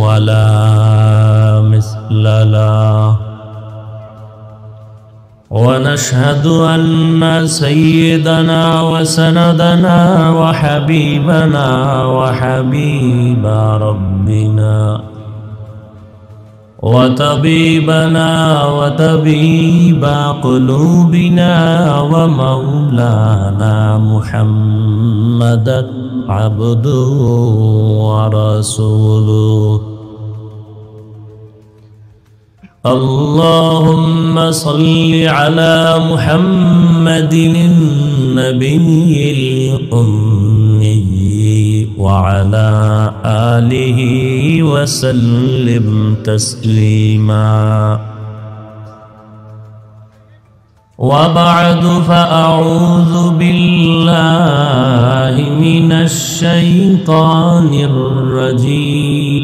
ولا مثل له ونشهد أن سيدنا وسندنا وحبيبنا وحبيب ربنا وطبيبنا وطبيب قلوبنا ومولانا محمدا عبده ورسوله اللهم صل على محمد النبي الأمي وعلى آله وسلم تسليما وبعد فأعوذ بالله من الشيطان الرجيم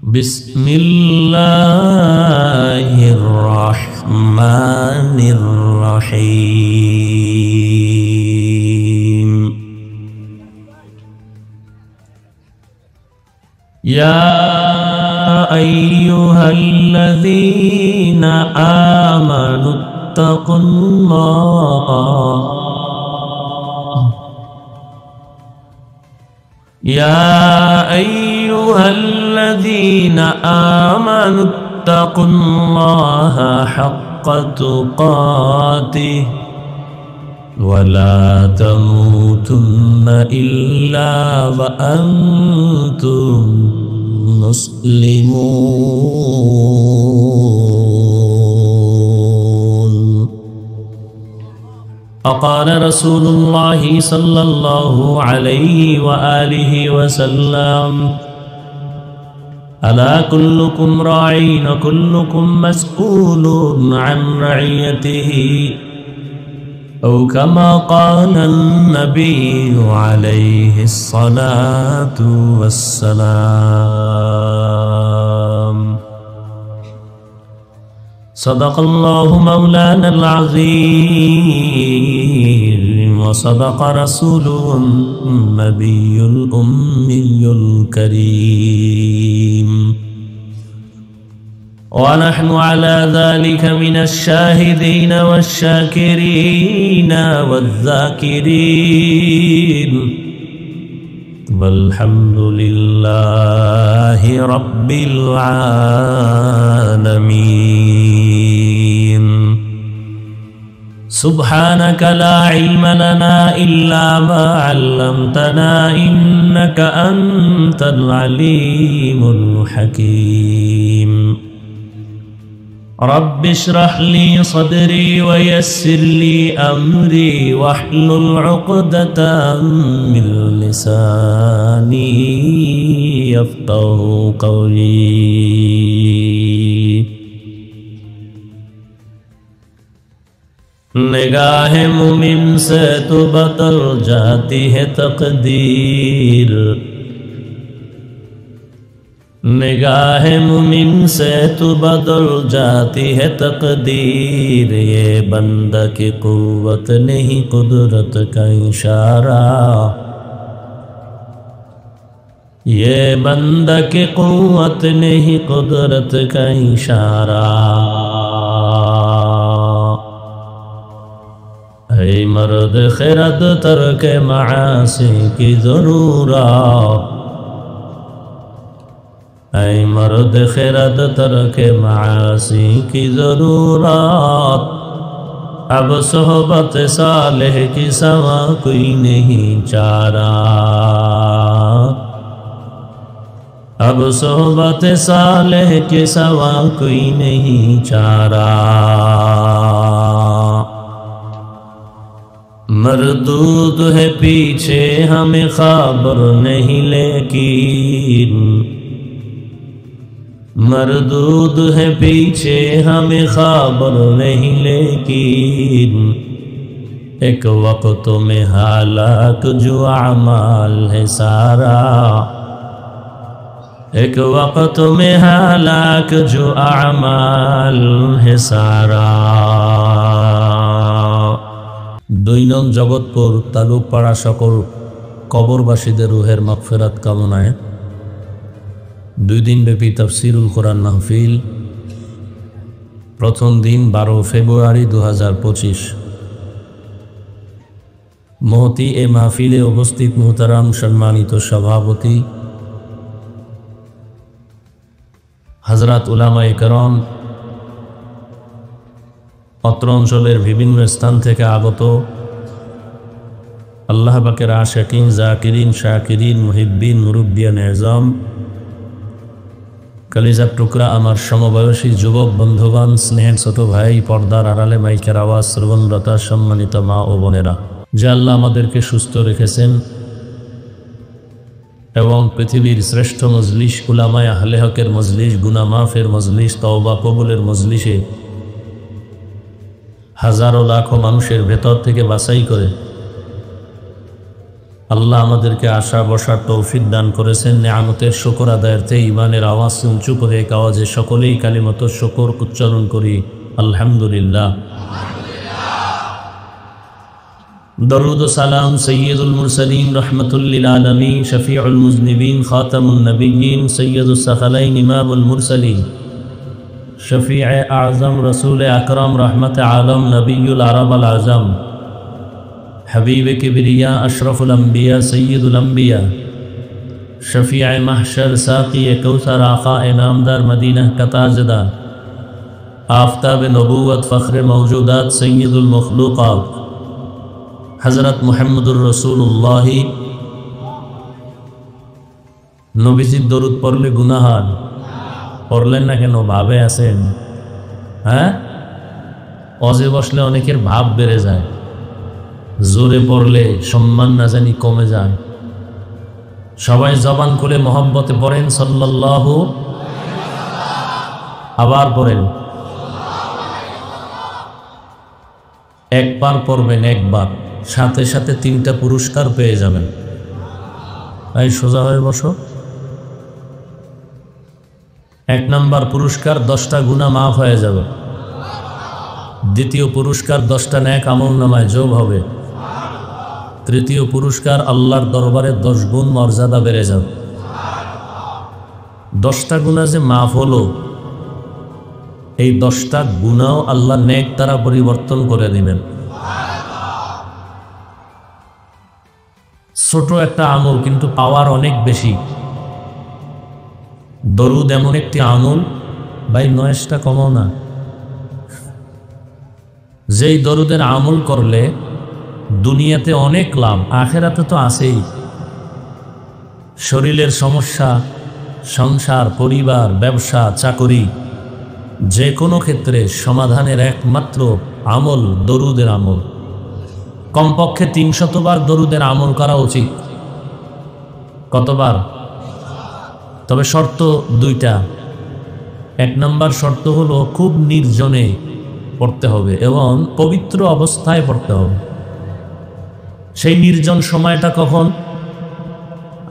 بسم الله الرحمن الرحيم يا أيها الذين آمنوا اتقوا الله يا أيها الذين آمنوا اتقوا الله حق تقاته ولا تموتن إلا وأنتم مسلمون. وقال رسول الله صلى الله عليه وآله وسلم ألا كلكم راعٍ وكلكم مسؤول عن رعيته أو كما قال النبي عليه الصلاة والسلام. صدق الله مولانا العظيم وصدق رسوله النبي الأمي الكريم ونحن على ذلك من الشاهدين والشاكرين والذاكرين والحمد لله رب العالمين. سبحانك لا علم لنا إلا ما علمتنا إنك أنت العليم الحكيم. رب اشرح لي صدري ويسر لي أمري واحلل عقدة من لساني يفقهوا قولي. نگاہ مومن سے تو بدل جاتی ہے تقدیر، نگاہ مومن سے تو بدل جاتی ہے تقدیر. یہ بندہ کی قوت نہیں قدرت کا اشارہ، یہ بندہ کی قوت نہیں قدرت کا اشارہ. اے مرد خرد ترک معاصی کی ضرورت، اے مرد خرد ترک معاصی کی ضرورت. اب صحبت صالح کی سوا کوئی نہیں چارہ، اب صحبت صالح کی سوا کوئی نہیں چارہ. مردود ہے پیچھے ہمیں خبر نہیں لیکن، مردود ہے پیچھے ہمیں خبر نہیں لیکن، ایک وقت میں ہلاک جو اعمال ہے سارا، ایک وقت میں ہلاک جو اعمال ہے سارا. দৈনন্দিন জগৎপুর তালুকপাড়া সকল কবরবাসীদের রুহের মাগফিরাত কামনায় 2 দিনব্যাপী তাফসীরুল কোরআন মাহফিল, প্রথম দিন 12 ফেব্রুয়ারি 2025। মহতি এ মাহফিলে উপস্থিত মুহতারাম সম্মানিত সভাপতি হযরত উলামায়ে কেরাম, অত্র অঞ্চলের বিভিন্ন স্থান থেকে আগত আল্লাহ পাকের আশিকিন, জাকিরিন, শাকিরিন, মুহিব্বিন, মুরব্বিয়ান এজাম, কলিজার টুকরা আমার সমবয়সী যুবক বন্ধুগণ, স্নেহের ছোট ভাই, পর্দার আড়ালে মাইকের আওয়াজ শ্রবণরতা সম্মানিত মা ও বোনেরা, যে আল্লাহ আমাদেরকে সুস্থ রেখেছেন, এবং পৃথিবীর শ্রেষ্ঠ মজলিস উলামায়ে আহলে হকের মজলিস, গুনাহ মাফের মজলিস, তওবা কবুলের মজলিসে হাজারো লাখো মানুষের ভেতর থেকে বাছাই করে আল্লাহ আমাদেরকে আশা বসার তৌফিক দান করেছেন। নেয়ামতের শুকর আদায়ার্থে ইমানের আওয়াজ উঁচু করে এক আওয়াজে সকলেই কালিমাত শুকর উচ্চারণ করি, আলহামদুলিল্লাহ। দরুদ ও সালাম সৈয়দুল মুরসালিন রহমাতুল লিল আলামিন শফিউল মুজনিবিন খাতামুন নবিয়্যিন সৈয়দুস সাকালাইন ইমামুল মুরসালিন শফিয়ে আযম রসুল আকরাম রহমত আলম নবিয়ুল আরব আল আজম हबीब किबरिया अशरफुल अंबिया सैयदुल अंबिया शफीअ महशर साक़ी कौसर आक़ा नामदार मदीना का ताजदार आफ्ताब नबूवत फ़ख्र मौजूदात सैयदुल मखलूक़ात हज़रत मुहम्मदुर रसूलुल्लाह नबीजिर दरूद पढ़ले गुनाहार पढ़लेन ना केन भावे आছেন হ্যাঁ অজে বসলে অনেকের ভাব বেড়ে যায়, জোরে পড়লে সম্মান না জানি কমে যায়। সবাই জবান খুলে মহব্বতে পড়েন সাল্লাল্লাহু, আবার পড়েন। একবার পড়বেন, একবার সাথে সাথে 3টা পুরস্কার পেয়ে যাবেন। তাই সোজা হয়ে বসো। 1 নম্বর পুরস্কার 10টা গুনাহ মাফ হয়ে যাবে। দ্বিতীয় পুরস্কার 10টা নেক আমলনামায় যোগ হবে। তৃতীয় পুরস্কার আল্লাহর দরবারে 10 গুণ মর্যাদা বেড়ে যাবে। 10টা গুনাহ যে মাফ হলো, এই 10টা গুনাহ আল্লাহ নেক দ্বারা পরিবর্তন করে দিবেন। ছোট একটা আমল কিন্তু পাওয়ার অনেক বেশি। দরুদ এমন একটি আমল, ভাই নয়েজটা কমাও না, যেই দরুদের আমল করলে দুনিয়াতে অনেক লাভ, আখেরাতে তো আছেই। শরীরের সমস্যা, সংসার, পরিবার, ব্যবসা, চাকরি, যে কোনো ক্ষেত্রে সমাধানের একমাত্র আমল দরুদের আমল। কমপক্ষে 300 বার দরুদের আমল করা উচিত। কতবার? তবে শর্ত 2টা। 1 নম্বর শর্ত হলো খুব নির্জনে পড়তে হবে এবং পবিত্র অবস্থায় পড়তে হবে। সেই নির্জন সময়টা কখন?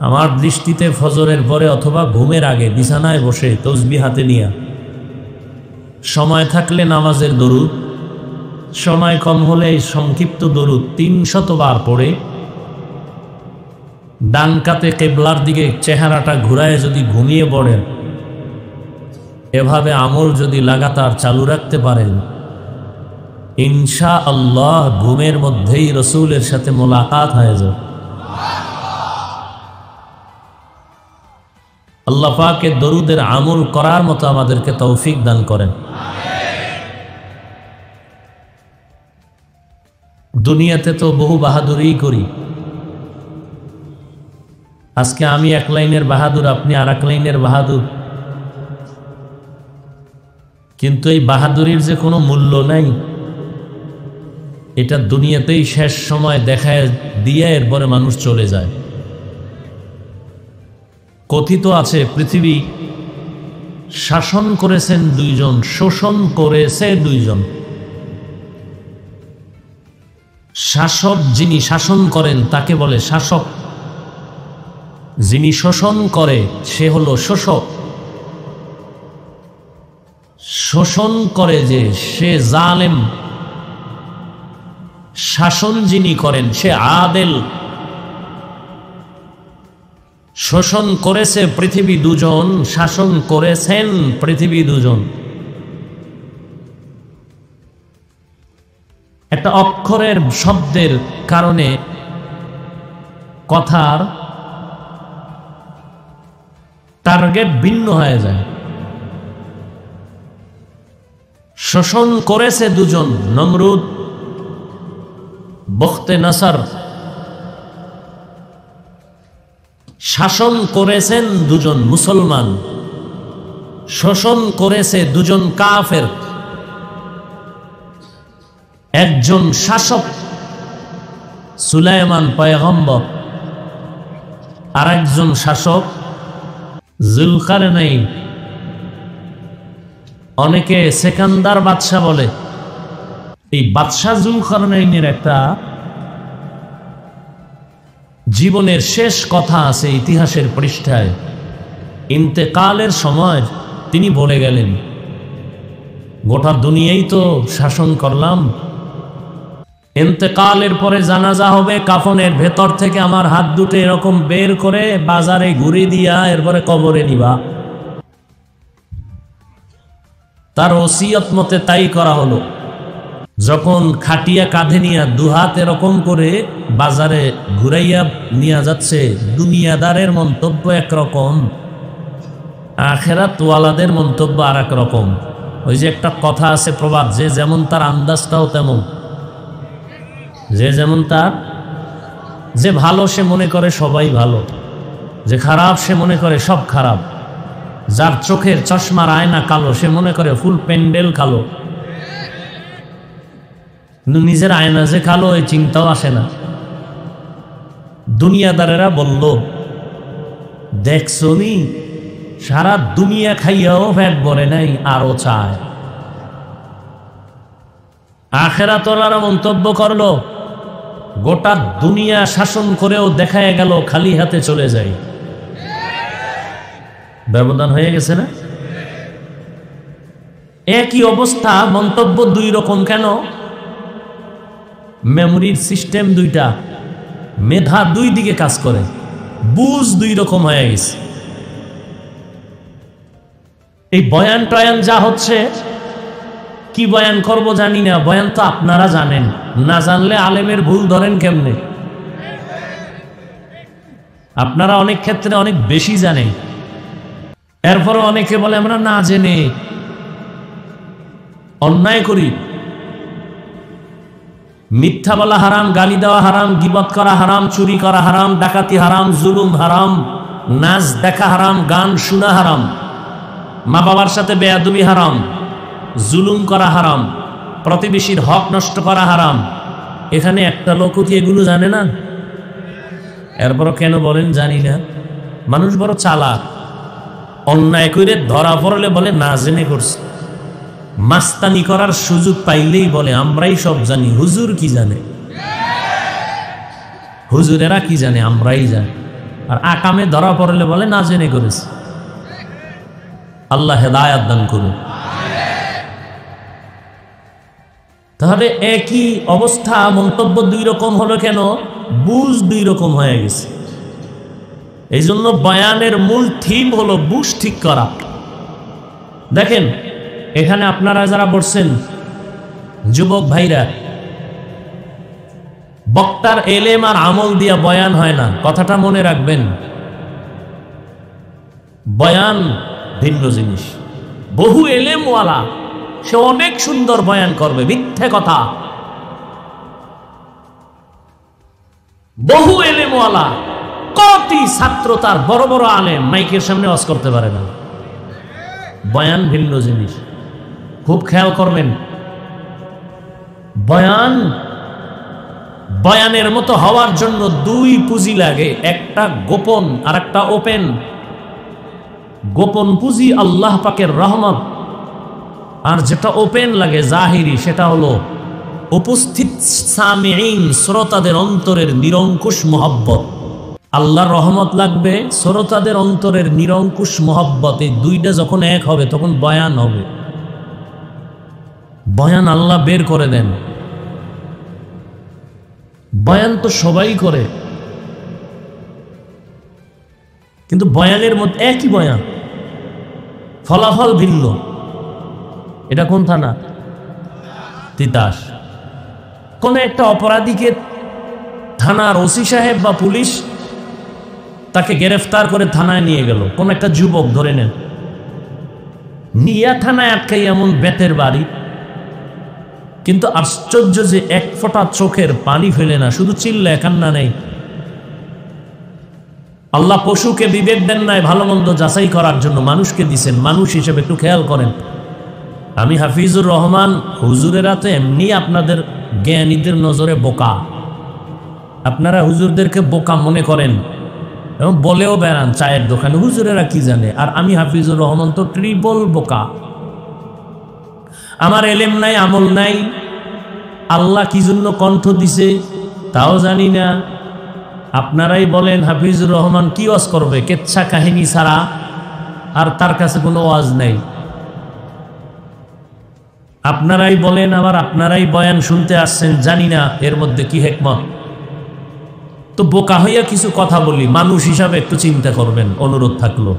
আমার দৃষ্টিতে ফজরের পরে অথবা ঘুমের আগে বিছানায় বসে তসবিহ হাতে নিয়ে, সময় থাকলে নামাজের দরুদ, সময় কম হলে সংক্ষিপ্ত দরুদ 300 বার পড়ে ডান কাতে কিবলার দিকে চেহারাটা ঘুরায় যদি ঘুমিয়ে পড়েন, এভাবে আমল যদি লাগাতার চালু রাখতে পারেন, ইনশাআল্লাহ ঘুমের মধ্যেই রসুলের সাথে মোলাকাত হয়ে যাবে। আল্লাহ পাকের দরুদের আমল করার মতো আমাদেরকে তৌফিক দান করেন। দুনিয়াতে তো বহু বাহাদুরি করি। আজকে আমি 1 লাইনের বাহাদুর, আপনি আর 1 লাইনের বাহাদুর, কিন্তু এই বাহাদুরির যে কোনো মূল্য নাই, এটা দুনিয়াতেই শেষ সময় দেখায় দিয়ে এরপরে মানুষ চলে যায়। কথিত আছে পৃথিবী শাসন করেছেন 2 জন, শোষণ করেছে 2 জন। শাসক যিনি শাসন করেন তাকে বলে শাসক, যিনি শোষণ করে সে হলো শোষক। শোষণ করে যে সে জালেম, শাসন যিনি করেন সে আদেল। শোষণ করেছে পৃথিবী 2 জন, শাসন করেছেন পৃথিবী 2 জন। একটা অক্ষরের শব্দের কারণে কথার টার্গেট ভিন্ন হয়ে যায়। শোষণ করেছে 2 জন, নমরুদ, বখতে নাসার। শাসন করেছেন 2 জন মুসলমান, শোষণ করেছে 2 জন কাফের। একজন শাসক সুলাইমান পয়গম্বর, আর একজন শাসক জুলকারনাইন, অনেকে সেকান্দার বাদশাহ বলে। এই বাদশাহ জুলকারনাইনের একটা জীবনের শেষ কথা আছে ইতিহাসের পৃষ্ঠায়। ইন্তেকালের সময় তিনি বলে গেলেন, গোটা দুনিয়াই তো শাসন করলাম, ইন্তেকালের পরে জানাজা হবে, কাফনের ভেতর থেকে আমার হাত দুটো এরকম বের করে বাজারে ঘুরে দিয়া এরপরে কবরে নিবা। তার ওসিয়ত মতে তাই করা হলো। যখন খাটিয়া কাঁধে নিয়ে দুহাত এরকম করে বাজারে ঘুরাইয়া নিয়ে যাচ্ছে, দুনিয়াদারের মন্তব্য একরকম, আখেরাত ওয়ালাদের মন্তব্য আর এক রকম। ওই যে একটা কথা আছে প্রবাদ, যে যেমন তার আন্দাজটাও তেমন। যে যেমন তার, যে ভালো সে মনে করে সবাই ভালো, যে খারাপ সে মনে করে সব খারাপ, যার চোখের চশমার আয়না কালো সে মনে করে ফুল প্যান্ডেল কালো। নিজের আয়না যে কালো এই চিন্তাও আসে না। দুনিয়াদারেরা বলল, দেখছো নি সারা দুনিয়া খাইয়াও পেট ভরে নাই, আরো চায়। আখেরাতওয়ালারা মন্তব্য করলো, গোটা দুনিয়া শাসন করেও দেখায় গেল খালি হাতে চলে যায়। ব্যবধান হয়ে গেছে না? একই অবস্থা, মন্তব্য দুই রকম কেন? মেমোরির সিস্টেম দুইটা, মেধা দুই দিকে কাজ করে, বুঝ দুই রকম হয়ে গেছে। এই বয়ান টয়ান যা হচ্ছে, কি বয়ান করব জানি না, বয়ান তো আপনারা জানেন, না জানলে আলেমের ভুল ধরেন কেমনে? আপনারা অনেক ক্ষেত্রে অনেক বেশি জানেন, এরপরও অনেকে বলে আমরা না জেনে অন্যায় করি। মিথ্যা বলা হারাম, গালি দেওয়া হারাম, গীবত করা হারাম, চুরি করা হারাম, ডাকাতি হারাম, জুলুম হারাম, নাচ দেখা হারাম, গান শোনা হারাম, মা বাবার সাথে বেয়াদবি হারাম, জুলুম করা হারাম, প্রতিবেশীর হক নষ্ট করা হারাম। এখানে একটা লোক কি এগুলো জানে না? এরপরও কেন বলেন জানি না? মানুষ বড় চালাক, অন্যায় করে ধরা পড়লে বলে না জেনে করছে, মাস্তানি করার সুযোগ পাইলেই বলে আমরাই সব জানি। হুজুর কি জানে? হুজুরেরা কি জানে? আমরাই জানি। আর আকামে ধরা পড়লে বলে না জেনে করেছে। আল্লাহ হেদায়াত দান করুন। তাহলে একই অবস্থা, মন্তব্য দুই রকম হলো কেন? বুঝ দুই রকম হয়ে গেছে। এই জন্য বয়ানের মূল থিম হলো বুঝ ঠিক করা। দেখেন এখানে আপনারা যারা বলছেন, যুবক ভাইরা, বক্তার এলেম আর আমল দিয়া বয়ান হয় না, কথাটা মনে রাখবেন। বয়ান ভিন্ন জিনিস। বহু এলেমওয়ালা সে অনেক সুন্দর বয়ান করবে, মিথ্যে কথা। বহু এলেমওয়ালা, কোটি ছাত্র তার, বড় বড় আলেম, মাইকের সামনে ওয়াজ করতে পারে না। বয়ান ভিন্ন জিনিস, খুব খেয়াল করবেন। বয়ানের মতো হওয়ার জন্য দুই পুঁজি লাগে, একটা গোপন আর একটা ওপেন। গোপন পুঁজি আল্লাহ পাকের রহমত, আর যেটা ওপেন লাগে জাহিরি, সেটা হলো উপস্থিত সামিঈন, শ্রোতাদের অন্তরের নিরঙ্কুশ মহব্বত। আল্লাহর রহমত লাগবে, শ্রোতাদের অন্তরের নিরঙ্কুশ মহব্বত। এই দুইটা যখন এক হবে তখন বয়ান হবে। বয়ান আল্লাহ বের করে দেন। বয়ান তো সবাই করে, কিন্তু বয়ানের মধ্যে একই বয়ান, ফলাফল ভিন্ন। এটা কোন থানা? তিতাস। কোন একটা অপরাধীকে থানার ওসি সাহেব বা পুলিশ তাকে গ্রেফতার করে থানায় নিয়ে গেল, কোন একটা যুবক ধরে নেন, নিয়া থানায় আটকাই এমন বেতের বাড়ি, কিন্তু আশ্চর্য যে এক ফোঁটা চোখের পানি ফেলে না, শুধু চিল্লায়, কান্না নেই। আল্লাহ পশুকে বিবেক দেন নাই ভালো মন্দ যাচাই করার জন্য, মানুষকে দিছেন মানুষ হিসেবে। একটু খেয়াল করেন। আমি হাফিজুর রহমান, হুজুরেরা তো এমনি আপনাদের জ্ঞানীদের নজরে বোকা। আপনারা হুজুরদেরকে বোকা মনে করেন, এবং বলেও বেড়ান চায়ের দোকানে, হুজুরেরা কি জানে। আর আমি হাফিজুর রহমান তো ট্রিপল বোকা, আমার এলেম নাই, আমল নাই, আল্লাহ কি জন্য কণ্ঠ দিছে তাও জানি না। আপনারাই বলেন হাফিজুর রহমান কি ওয়াজ করবে, কেচ্ছা কাহিনী ছাড়া, আর তার কাছে কোনো ওয়াজ নাই। আপনারাই বলেন, আবার আপনারাই বয়ান শুনতে আসছেন, জানি না এর মধ্যে কি হিকমত। তো বোকা হইয়া কিছু কথা বলি, মানুষ হিসাবে একটু চিন্তা করবেন, অনুরোধ থাকলো।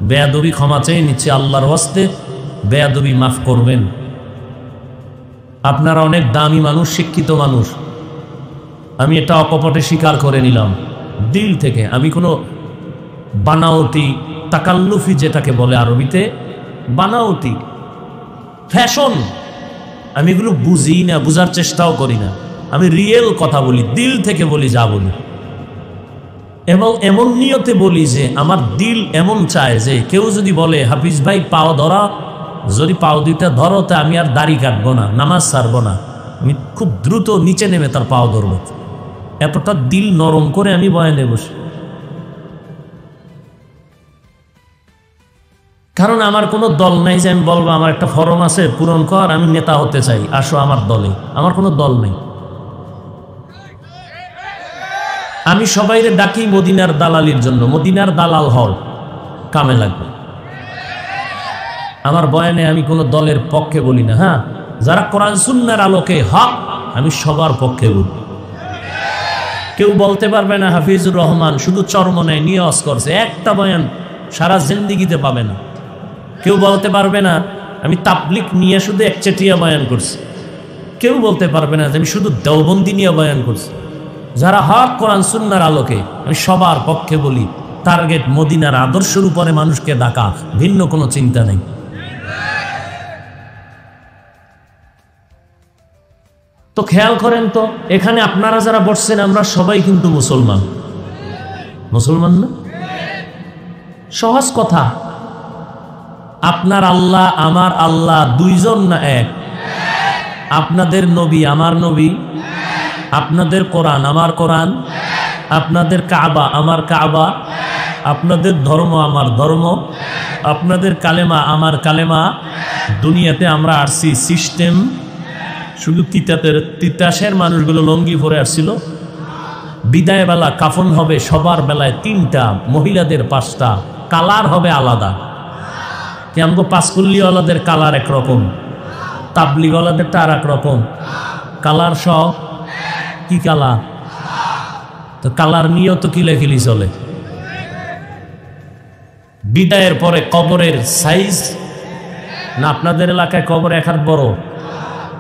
বেয়াদবি ক্ষমা চেয়ে নিচ্ছে আল্লাহর হস্তে, বেয়াদবি মাফ করবেন। আপনারা অনেক দামি মানুষ, শিক্ষিত মানুষ, আমি এটা অকপটে স্বীকার করে নিলাম দিল থেকে। আমি কোনো বানাওটি, তাকাল্লুফি যেটাকে বলে আরবিতে, বানাওটি ফ্যাশন, আমি এগুলো বুঝি না, বুঝার চেষ্টাও করি না। আমি রিয়েল কথা বলি, দিল থেকে বলি যা বলি, এবং এমন নিয়তে বলি যে আমার দিল এমন চায় যে কেউ যদি বলে হাফিজ ভাই পাও ধরা, যদি পাও দুইটা ধরো, তা আমি আর দাড়ি কাটবো না, নামাজ ছাড়বো না, আমি খুব দ্রুত নিচে নেমে তার পাও ধরবো। এতটা দিল নরম করে আমি বয়ানে বসি, কারণ আমার কোনো দল নাই যে আমি বলবো আমার একটা ফরম আছে পূরণ কর, আমি নেতা হতে চাই, আসো আমার দলে। আমার কোনো দল নেই। আমি সবাইরে ডাকি মদিনার দালালির জন্য, মদিনার দালাল হল, কামে লাগবে। আমার বয়ানে আমি কোনো দলের পক্ষে বলি না। হ্যাঁ, যারা কোরআন সুন্নাহর আলোকে হক, আমি সবার পক্ষে বলি। কেউ বলতে পারবে না হাফিজুর রহমান শুধু চরমনায় নিয়ে ওয়াজ করছে, একটা বয়ান সারা জিন্দেগিতে পাবে না। কেউ বলতে পারবে না আমি তাবলিগ নিয়ে শুধু একচেটিয়া বয়ান করছি। কেউ বলতে পারবে না যে আমি শুধু দেওবন্দি নিয়ে বয়ান করছি। যারা হক কোরআন সুন্নাহর আলোকে, আমি সবার পক্ষে বলি। টার্গেট মদিনার আদর্শের উপরে মানুষকে ডাকা, ভিন্ন কোনো চিন্তা নেই। তো খেয়াল করেন তো, এখানে আপনারা যারা বসছেন আমরা সবাই কিন্তু মুসলমান, মুসলমান না? সহজ কথা, আপনার আল্লাহ আমার আল্লাহ দুইজন না এক? আপনাদের নবী আমার নবী, আপনাদের কোরআন আমার কোরআন, আপনাদের কাবা আমার কাবা, আপনাদের ধর্ম আমার ধর্ম, আপনাদের কালেমা আমার কালেমা। দুনিয়াতে আমরা আসছি সিস্টেম, শুধু তিতাসের মানুষগুলো লঙ্গি পরে আসছিল। বিদায় বেলা কাফন হবে সবার বেলায় তিনটা, মহিলাদের পাঁচটা, কালার হবে আলাদা। কেমন পাঁচকুল্লিওয়ালাদের কালার একরকম, তাবলিগওয়ালাদেরটা আর এক রকম। কালার সব কি কালার? তো কালার নিয়েও তো কিলাকিলি চলে। বিদায়ের পরে কবরের সাইজ না, আপনাদের এলাকায় কবর এক হাত বড়,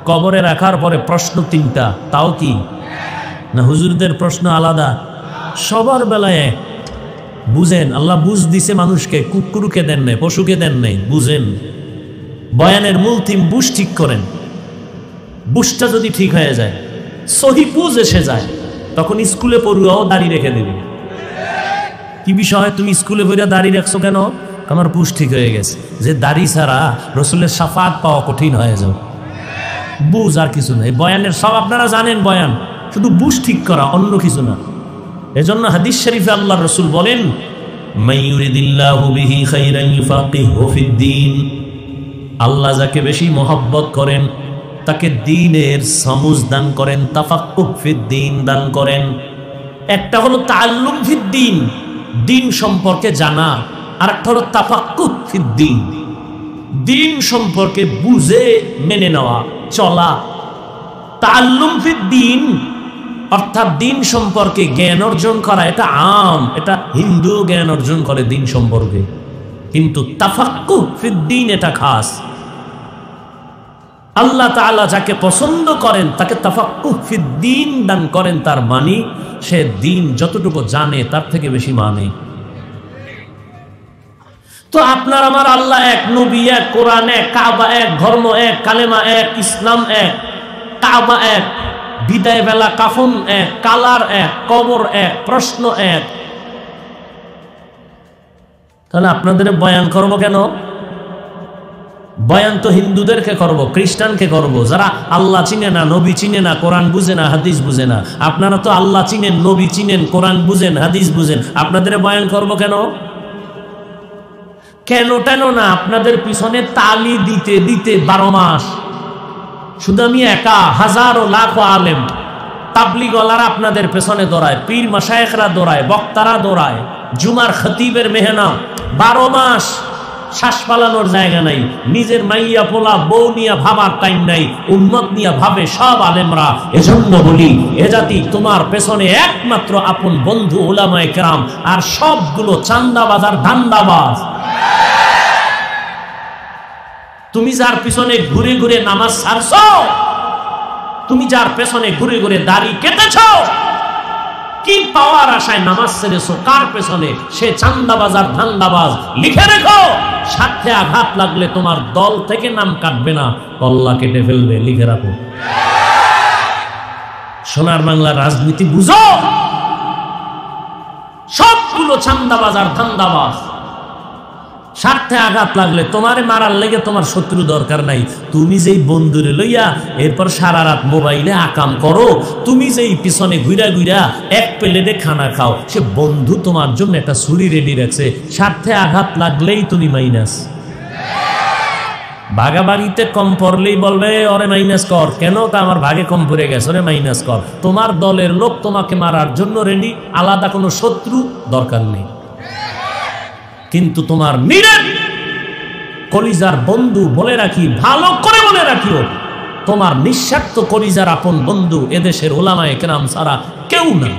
কবরে রাখার পরে প্রশ্ন তিনটা, তাও কি না হুজুরদের প্রশ্ন আলাদা? সবার বেলায় এক। বুঝেন, আল্লাহ বুঝ দিছে মানুষকে, কুকুরকে দেন নাই, পশুকে দেন নাই। বুঝেন, বয়ানের মূল থিম বুঝ ঠিক করেন। বুঝটা যদি ঠিক হয়ে যায়, সহি বুঝ এসে যায়, তখন স্কুলে পড়ুয়াও দাড়ি রেখে দেবে। কি বিষয়, তুমি স্কুলে পড়ুয়া দাড়ি রাখছো কেন? আমার বুঝ ঠিক হয়ে গেছে যে দাড়ি ছাড়া রসুলের শাফাত পাওয়া কঠিন হয়ে যাবে। বুঝ আর কিছু নাই। বয়ানের সব আপনারা জানেন, বয়ান শুধু বুঝ ঠিক করা, অন্য কিছু না। এজন্য হাদিস শরীফে আল্লাহ রসুল বলেন, মাইয়ুরিদিল্লাহু বিহি খাইরান ইউফাকিহহু ফিদ্দীন, আল্লাহ যাকে বেশি মহব্বত করেন তাকে দ্বীনের সমুজ দান করেন, তাফাক্কুহ ফিদ্দীন দান করেন। একটা হলো তাআল্লুম ফিদ্দীন, দ্বীন সম্পর্কে জানা, আর একটা হলো তাফাক্কুহ ফিদ্দীন, দ্বীন সম্পর্কে বুঝে মেনে নেওয়া, চলা। তাআল্লুম ফিদ্দীন অর্থাৎ দ্বীন সম্পর্কে জ্ঞান অর্জন করা, এটা আম, এটা হিন্দু জ্ঞান অর্জন করে দ্বীন সম্পর্কে। কিন্তু তাফাক্কুহ ফিদ্দীন এটা খাস। আল্লাহ তাআলা যাকে পছন্দ করেন তাকে তাফাক্কুহ ফিদ্দীন দান করেন। তার মানে সে দ্বীন যতটুকু জানে তার থেকে বেশি মানে। তো আপনার আমার আল্লাহ এক, নবী এক, কোরআন এক, কাবা এক, ধর্ম এক, কালেমা এক, ইসলাম এক, কাবা এক, বিদায় বেলা কাফন এক, কালার এক, কবর এক, প্রশ্ন এক। তাহলে আপনাদের বয়ান করবো কেন? বয়ান তো হিন্দুদেরকে করব, খ্রিস্টানকে করব, যারা আল্লাহ চিনে না, নবী চিনে না, কোরআন বুঝে না, হাদিস বুঝে না। আপনারা তো আল্লাহ চিনেন, নবী চিনেন, কোরআন বুঝেন, হাদিস বুঝেন, আপনাদের বয়ান করব কেন? কেন না, আপনাদের পিছনে তালি দিতে দিতে 12 মাস শুধু আমি একা, হাজারো লাখো আলেম তাবলিগওয়ালারা আপনাদের পেছনে দৌড়ায়, পীর মাশায়েখরা দৌড়ায়, বক্তারা দৌড়ায়, জুমার খতিবের মেহনত, 12 মাস শ্বাস পালানোর জায়গা নাই, নিজের মাইয়া পোলা বউ নিয়ে ভাবার টাইম নাই, উম্মত নিয়ে ভাবে সব আলেমরা। এজন্য বলি, এ জাতি তোমার পেছনে একমাত্র আপন বন্ধু উলামায়ে কেরাম, আর সবগুলো চান্দাবাজ আর ধান্দাবাজ। তুমি যার পিছনে ঘুরে ঘুরে নামাজ ছাড়ছো, তুমি যার পেছনে ঘুরে ঘুরে দাড়ি কেটেছ, কি পাওয়ার আশায় নামাজ ছেড়েছো, কার পেছনে? সে চান্দাবাজ আর ধান্দাবাজ। লিখে রেখো, সাথে আঘাত লাগলে তোমার দল থেকে নাম কাটবে না, কল্লা কেটে ফেলবে। লিখে রাখো। সোনার বাংলার রাজনীতি বুঝো, সবগুলো চান্দাবাজ আর ধান্দাবাজ। স্বার্থে আঘাত লাগলে তোমারে মারার লেগে তোমার শত্রু দরকার নাই। তুমি যেই বন্ধুরে লইয়া এরপর সারা রাত মোবাইলে আকাম করো, তুমি যেই পিছনে ঘুরা ঘুরা এক প্লেটে খানা খাও, সে বন্ধু তোমার জন্য একটা ছুরি রেডি রাখছে। স্বার্থে আঘাত লাগলেই তুমি মাইনাস। ভাগাভাগিতে কম পড়লেই বলবে ওরে মাইনাস কর। কেন? তা আমার ভাগে কম পড়ে গেছে, ওরে মাইনাস কর। তোমার দলের লোক তোমাকে মারার জন্য রেডি, আলাদা কোনো শত্রু দরকার নেই। কিন্তু তোমার নিরেট কলিজার বন্ধু, বলে রাখি, ভালো করে বলে রাখিও, তোমার নিঃস্বার্থ কলিজার আপন বন্ধু এদেশের উলামায়ে কেরাম ছাড়া কেউ না।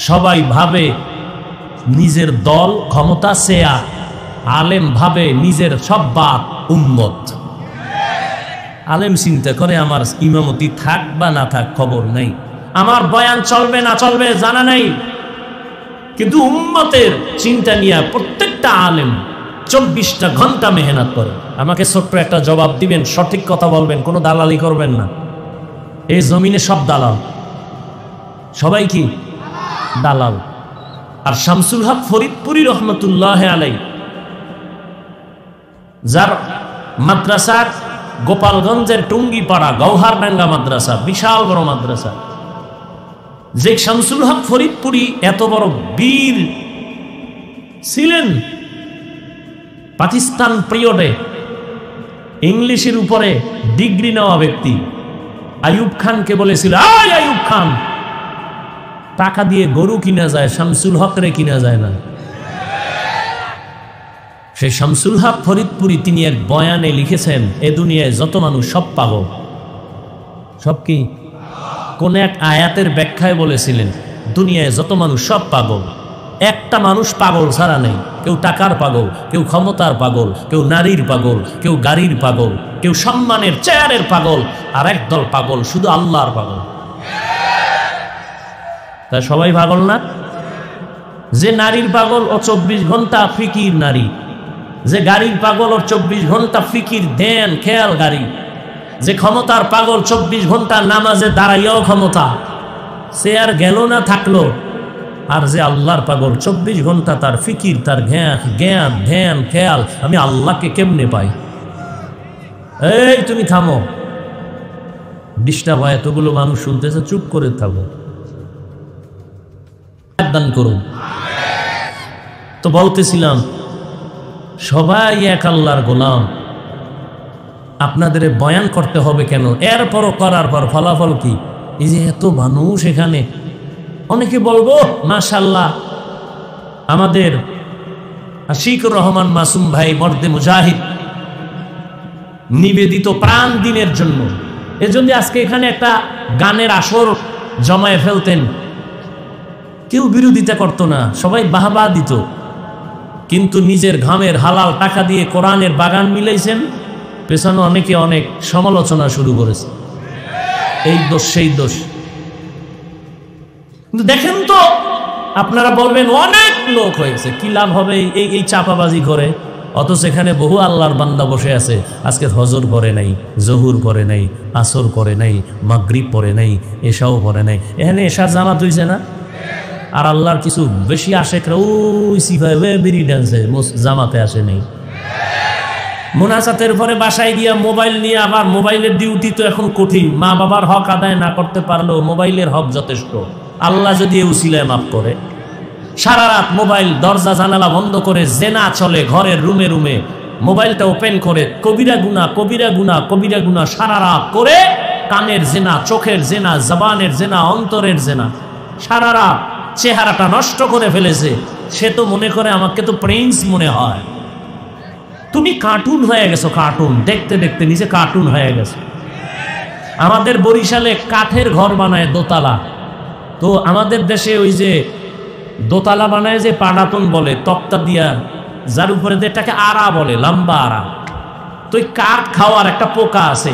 সবাই ভাবে নিজের দল ক্ষমতা সেয়া, আলেম ভাবে নিজের সব বাপ উম্মত। আলেম চিন্তা করে আমার ইমামতি থাক বা না থাক খবর নাই, আমার বয়ান চলবে না চলবে জানা নাই, কিন্তু উম্মতের চিন্তা নিয়ে প্রত্যেকটা আলেম 24টা ঘন্টা মেহনত করে। আমাকে ছোট্ট একটা জবাব দিবেন, সঠিক কথা বলবেন, কোনো দালালি করবেন না। এই জমিনে সব দালাল, সবাই কি দালাল। আর শামসুল হক ফরিদপুরি রহমতুল্লাহ আলাই, যার মাদ্রাসা গোপালগঞ্জের টুঙ্গিপাড়া গৌহারডাঙ্গা মাদ্রাসা, বিশাল বড় মাদ্রাসা, যে শামসুল হক ফরিদপুরি এত বড় বীর ছিলেন, পাকিস্তান পিরিয়ডে ইংলিশের উপরে ডিগ্রি নেওয়া ব্যক্তি আইয়ুব খানকে বলেছিল, আয় আইয়ুব খান, টাকা দিয়ে গরু কিনা যায়, শামসুল হকরে কিনা যায় না। সেই শামসুল হক ফরিদপুরি তিনি এক বয়ানে লিখেছেন, এ দুনিয়ায় যত মানুষ সব পাগল। সব কি? কোন এক আয়াতের ব্যাখ্যায় বলেছিলেন, দুনিয়ায় যত মানুষ সব পাগল, একটা মানুষ পাগল ছাড়া নেই। কেউ টাকার পাগল, কেউ ক্ষমতার পাগল, কেউ নারীর পাগল, কেউ গাড়ির পাগল, কেউ সম্মানের চেয়ারের পাগল, আর একদল পাগল শুধু আল্লাহর পাগল। তা সবাই পাগল না? যে নারীর পাগল ও 24 ঘন্টা ফিকির নারী, যে গাড়ির পাগল ওর 24 ঘন্টা ফিকির ধ্যান খেয়াল গাড়ি, যে ক্ষমতার পাগল 24 ঘন্টা নামাজে দাঁড়াইয়াও ক্ষমতা, সে আর গেল না থাকলো। আর যে আল্লাহর পাগল 24 ঘন্টা তার ফিকির, তার জ্ঞান ধ্যান খেয়াল, আমি আল্লাহকে কেমনে পাই। এই তুমি থামো, ডিস্টার্ব হয়, এতগুলো মানুষ শুনতেছে, চুপ করে থাকো, দান করুন। তো বলতেছিলাম, সবাই এক আল্লাহর গোলাম, আপনাদের বয়ান করতে হবে কেন? এরপরও করার পর ফলাফল কি? এই যে এত মানুষ এখানে, অনেকে বলবো মাশাআল্লাহ আমাদের আশিকুর রহমান মাসুম ভাই মর্দে মুজাহিদ নিবেদিত প্রাণ দিনের জন্য, এজন্য আজকে এখানে একটা গানের আসর জমায়ে ফেলতেন, কেউ বিরোধিতা করত না, সবাই বাহবা দিত। কিন্তু নিজের ঘামের হালাল টাকা দিয়ে কোরআনের বাগান মিলাইছেন, পেছনে অনেকে অনেক সমালোচনা শুরু করেছে, এই দোষ সেই দোষ। কিন্তু দেখেন তো, আপনারা বলবেন অনেক লোক হয়েছে, কি লাভ হবে এই চাপাবাজি করে? অথচ এখানে বহু আল্লাহর বান্দা বসে আছে, আজকে ফজর পড়ে নাই, জহুর পড়ে নাই, আসর পড়ে নাই, মাগরিব পড়ে নাই, এশাও পড়ে নাই। এখানে এশার জামাত হইছে না? আর আল্লাহর কিছু বেশি আশেকরা ওই সিফায় বিড়ি ডান্সে জামাতে আসে নাই। মুনাজাতের পরে বাসায় গিয়া মোবাইল নিয়ে আবার মোবাইলের ডিউটি তো এখন কঠিন, মা বাবার হক আদায় না করতে পারলেও মোবাইলের হক যথেষ্ট, আল্লাহ যদি উসিলায় মাফ করে। সারা রাত মোবাইল দরজা জানালা বন্ধ করে জেনা চলে ঘরের রুমে রুমে, মোবাইলটা ওপেন করে কবিরা গুনাহ কবিরা গুনাহ কবিরা গুনাহ সারা রাত করে, কানের জেনা, চোখের জেনা, জবানের জেনা, অন্তরের জেনা, সারা রাত চেহারাটা নষ্ট করে ফেলেছে। সে তো মনে করে আমাকে তো প্রিন্স মনে হয়। তুমি কার্টুন হয়ে গেছো, কার্টুন দেখতে দেখতে নিজে কার্টুন হয়ে গেছো। আমাদের বরিশালে কাঠের ঘর বানায় দোতলা, তো আমাদের দেশে ওই যে দোতলা বানায় যে পাটাতন বলে তক্তা দিয়া, যার উপরে এটাকে আড়া বলে, লম্বা আড়া। তো ওই কাঠ খাওয়ার একটা পোকা আছে,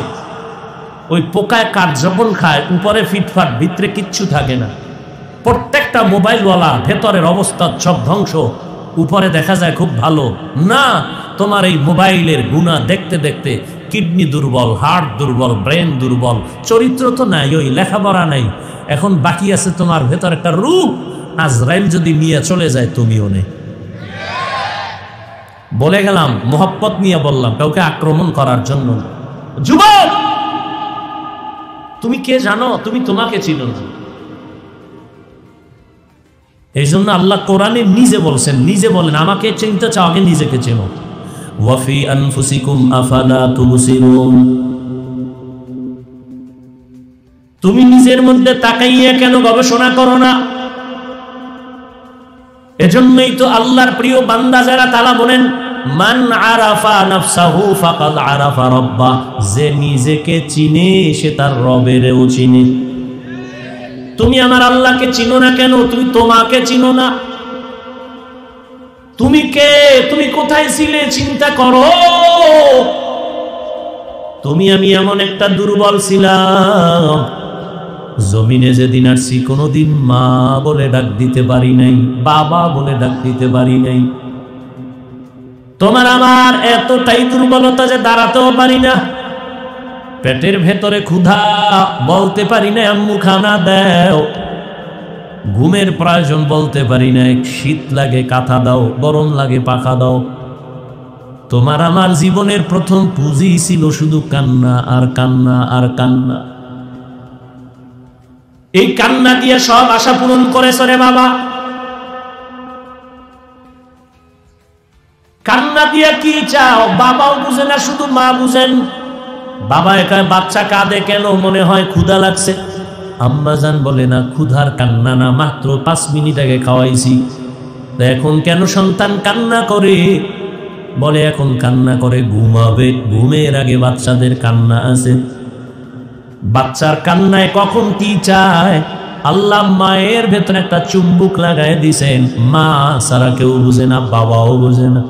ওই পোকায় কাঠ যখন খায় উপরে ফিটফাট, ভিতরে কিচ্ছু থাকে না। প্রত্যেকটা মোবাইলওয়ালা ভেতরের অবস্থা সব ধ্বংস, উপরে দেখা যায় খুব ভালো না। তোমার এই মোবাইলের গুনাহ দেখতে দেখতে কিডনি দুর্বল, হার্ট দুর্বল, ব্রেন দুর্বল, চরিত্র তো নাই, ওই লেখাপড়া নাই। এখন বাকি আছে তোমার ভেতর একটা রূপ, আজরাইল যদি নিয়ে চলে যায় তুমিও নেই। বলে গেলাম মোহব্বত নিয়ে বললাম, কাউকে আক্রমণ করার জন্য। যুবক তুমি কে জানো? তুমি তোমাকে চিনো না। এই জন্য আল্লাহ কোরআনে নিজে বলছেন, নিজে বলেন আমাকে চিনতে চাও আগে নিজেকে চেনো। ওয়াফি আনফুসিকুম আফালা তুবসিরুন, তুমি নিজের মধ্যে তাকাইয়া কেন গবেষণা করো না? এজন্যই তো আল্লাহর প্রিয় বান্দা যারা তারা বলেন মান আরাফা নাফসাহু ফাকাদ আরাফা রাব্বা, যে নিজেকে চিনে সে তার রবেরও চিনে। তুমি আমার আল্লাহকে চিনো না কেন? তুমি তোমাকে চিনো না। তুমি কে? তুমি কোথায় ছিলে? চিন্তা করো। তুমি আমি এমন একটা দুর্বল ছিলাম, জমিনে যেদিন আসছি কোনোদিন মা বলে ডাক দিতে পারি নাই, বাবা বলে ডাক দিতে পারি নাই। তোমার আমার এতটাই দুর্বলতা যে দাঁড়াতেও পারি না, পেটের ভেতরে ক্ষুধা, বলতে পারি না আম্মু খানা দাও। ঘুমের প্রয়োজন, বলতে পারি না শীত লাগে কাঁথা দাও, গরম লাগে পাখা দাও। তোমার আমার জীবনের প্রথম পুঁজি ছিল শুধু কান্না আর কান্না আর কান্না। এই কান্না দিয়ে সব আশা পূরণ করেছো রে বাবা। কান্না দিয়ে কি চাও? বাবাও বুঝে না, শুধু মা বুঝেন। বাবা একা বাচ্চা কাঁদে কেন? মনে হয় ক্ষুধা লাগছে। আম্মাজান বলে না, ক্ষুধার কান্না না, মাত্র 5 মিনিট আগে খাওয়াইছি। এখন কেন সন্তান কান্না করে? বলে এখন কান্না করে ঘুমাবে, ঘুমের আগে বাচ্চাদের কান্না আছে। বাচ্চার কান্নায় কখন কি চায়? আল্লাহ মায়ের ভেতরে একটা চুম্বুক লাগায় দিছেন, মা সারা কেউ বুঝে না, বাবাও বুঝে না।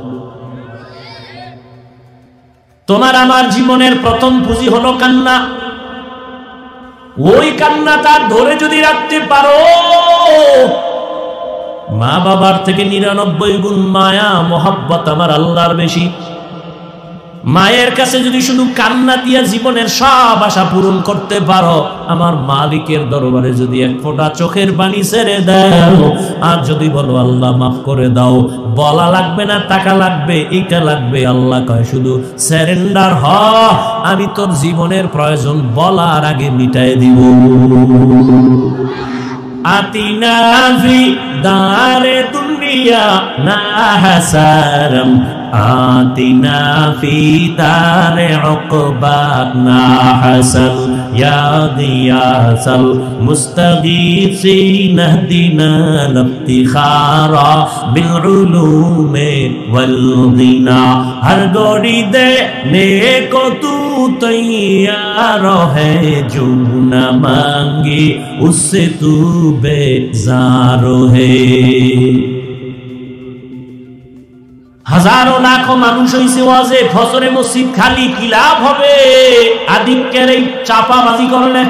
তোমার আমার জীবনের প্রথম পুঁজি হলো কান্না। ওই কান্নাটা ধরে যদি রাখতে পারো, মা বাবার থেকে 99 গুণ মায়া মোহাব্বত আমার আল্লাহর বেশি। মায়ের কাছে যদি শুধু কান্না দিয়া জীবনের সব আশা পূরণ করতে পারো, আমার মালিকের দরবারে যদি এক ফোঁটা চোখের পানি ছেড়ে দাও, আর যদি বলো আল্লাহ মাফ করে দাও, বলা লাগবে না, টাকা লাগবে, এটা লাগবে, আল্লাহ কয় শুধু সারেন্ডার হ, আমি তোর জীবনের প্রয়োজন বলার আগে মিটাই দিব। আতিনা ফি দারে দুনিয়া না হাসারম, আতিনা ফি দারে উকবা না হাসান, ইয়া দিয়াসাল মুস্তাগীসিন ইহদিনা লিফতিখারা বিল উলুমে ওয়াল গিনা, হর গড়ি দে নেকো তু তৈয়ার है जो न मांगे उससे तू बेजार है। হাজারো লাখো মানুষ হইছে ওয়াজে, ফজরে মসজিদ খালি, কি লাভ হবে? আদিকের এই চাপাবাজি করলে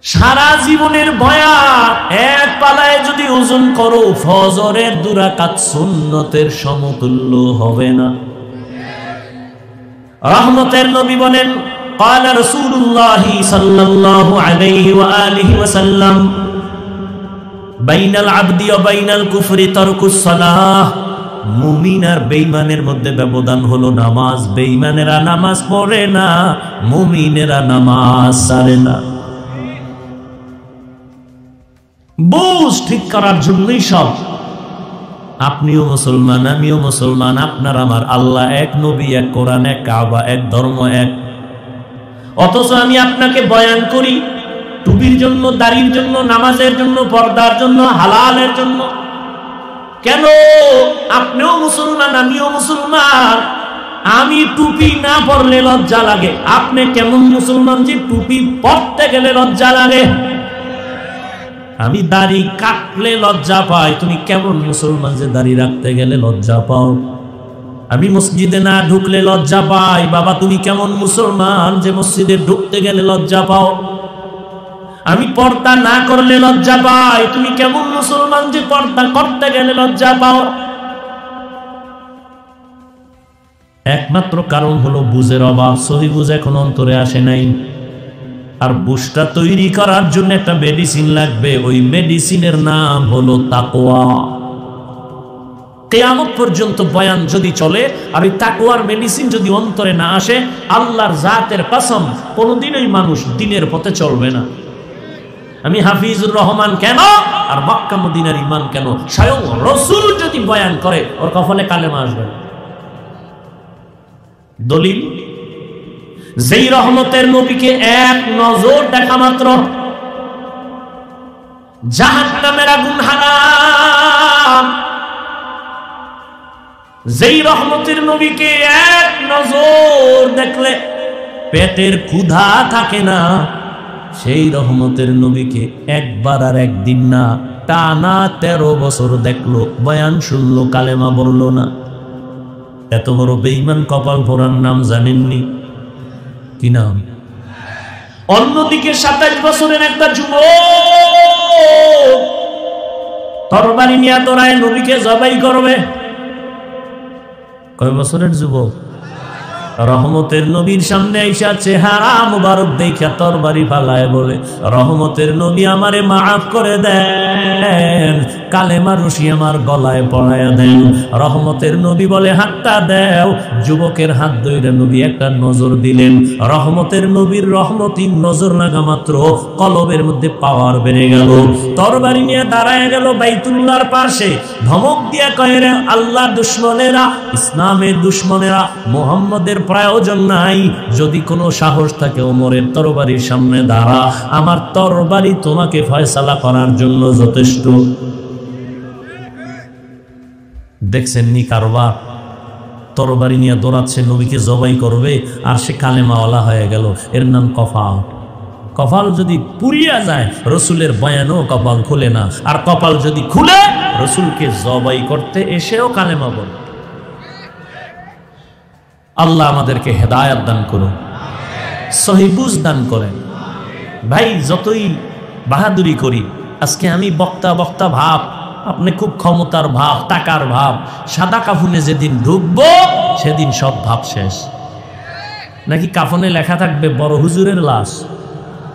সারা জীবনের বয়া এক পালায় যদি ওজন করো, ফজরের 2 রাকাত সুন্নতের সমতুল্য হবে না। রহমতের নবী বলেন قال رسول الله صلى الله عليه وآله وسلم بين العبد وبين الكفر ترك الصلاة মুমিন আর বেঈমানের মধ্যে ব্যবধান হলো নামাজ। বেঈমানেরা নামাজ পড়ে না, মুমিনেরা নামাজ ছাড়ে না। বুঝ ঠিক করার জন্যই সব। আপনিও মুসলমান, আমিও মুসলমান, আপনার আমার আল্লাহ এক, নবী এক, কোরআন এক, কাবা এক, ধর্ম এক। অথচ আমি আপনাকে বয়ান করি টুপির জন্য, দাড়ির জন্য, নামাজের জন্য, পর্দার জন্য, হালালের জন্য। কেন? আপনিও মুসলমান, আমিও মুসলমান। আমি টুপি না পরলে লজ্জা লাগে। আপনি কেমন মুসলমান যে টুপি পরতে গেলে লজ্জা লাগে? আমি দাড়ি কাটলে লজ্জা পাই, তুমি কেমন মুসলমান যে দাড়ি রাখতে গেলে লজ্জা পাও? আমি মসজিদে না ঢুকলে লজ্জা পাই, বাবা তুমি কেমন মুসলমান যে মসজিদে ঢুকতে গেলে লজ্জা পাও? আমি পর্দা না করলে লজ্জা পাই, তুমি কেমন মুসলমান যে পর্দা করতে গেলে লজ্জা পাও? একমাত্র কারণ হলো বুঝের অভাব। সহি বুঝ এখন অন্তরে আসে নাই। আর বুঝটা তৈরি করার জন্য একটা মেডিসিন লাগবে। ওই মেডিসিনের নাম হলো তাকওয়া। কিয়ামত পর্যন্ত বয়ান যদি চলে আর ওই তাকওয়ার মেডিসিন যদি অন্তরে না আসে, আল্লাহর জাতের কসম কোনোদিনই মানুষ দিনের পথে চলবে না। আমি হাফিজুর রহমান কেন আর মক্কা মদিনার ঈমান কেন? স্বয়ং রাসূল যদি বয়ান করে ওর কপালে কালেমা আসবে। দলিল, যেই রহমতের নবীকে এক নজর দেখা মাত্র জাহান্নামের আগুন হারাম। যেই রহমতের নবীকে এক নজর দেখলে পেটের ক্ষুধা থাকে না, সেই রহমতের নবীকে একবার আর একদিন না, টানা 13 বছর দেখলো, বয়ান শুনলো, কালেমা বলল না। এত বড় বেঈমান কপাল পোড়ার নাম জানেননি? কি নাম? অন্যদিকে 27 বছরের একটা যুবক তরবারি নিয়ে দৌড়ায় নবীকে জবাই করবে। কয় বছরের যুবক? রহমতের নবীর সামনে আইসা চেহারা মুবারক দেখা তরবারি ফালায় বলে, রহমতের নবী আমারে মাফ করে দেন, কালেমা রশি আমার গলায় পড়ায়া দেন। রহমতের নবী বলে হাতটা দাও। যুবকের হাত ধরে নবী একটা নজর দিলেন। রহমতের নবীর রহমতির নজর লাগা মাত্র কলবের মধ্যে পাওয়ার বেড়ে গেল। তরবারি নিয়ে দাঁড়ায় গেল বাইতুল্লাহর পাশে। ধমক দিয়া কয়ে, রে আল্লাহর দুশমনেরা, ইসলামের দুশমনেরা, মুহাম্মদের প্রয়োজন নাই। যদি কোনো সাহস থাকে ওমরের তরবারির সামনে দাঁড়া, আমার তরবারি তোমাকে ফয়সালা করার জন্য যথেষ্ট। দেখছেন নি কারবার? তরবারি নিয়ে দৌড়াচ্ছে, নবীকে জবাই করবে, আর সে কালেমাওয়ালা হয়ে গেল। এর নাম কপাল। কপাল যদি পুড়িয়া যায়, রসুলের বয়ানও কপাল খুলে না। আর কপাল যদি খুলে, রসুলকে জবাই করতে এসেও কালেমা বলে। আল্লাহ আমাদেরকে হেদায়েত দান করুন, সহিহ বুঝ দান করেন। ভাই যতই বাহাদুরি করি, আজকে আমি বক্তা বক্তা ভাব, আপনি খুব ক্ষমতার ভাব, টাকার ভাব, সাদা কাফনে যেদিন ঢুকবো সেদিন সব ভাব শেষ। নাকি কাফনে লেখা থাকবে বড় হুজুরের লাশ,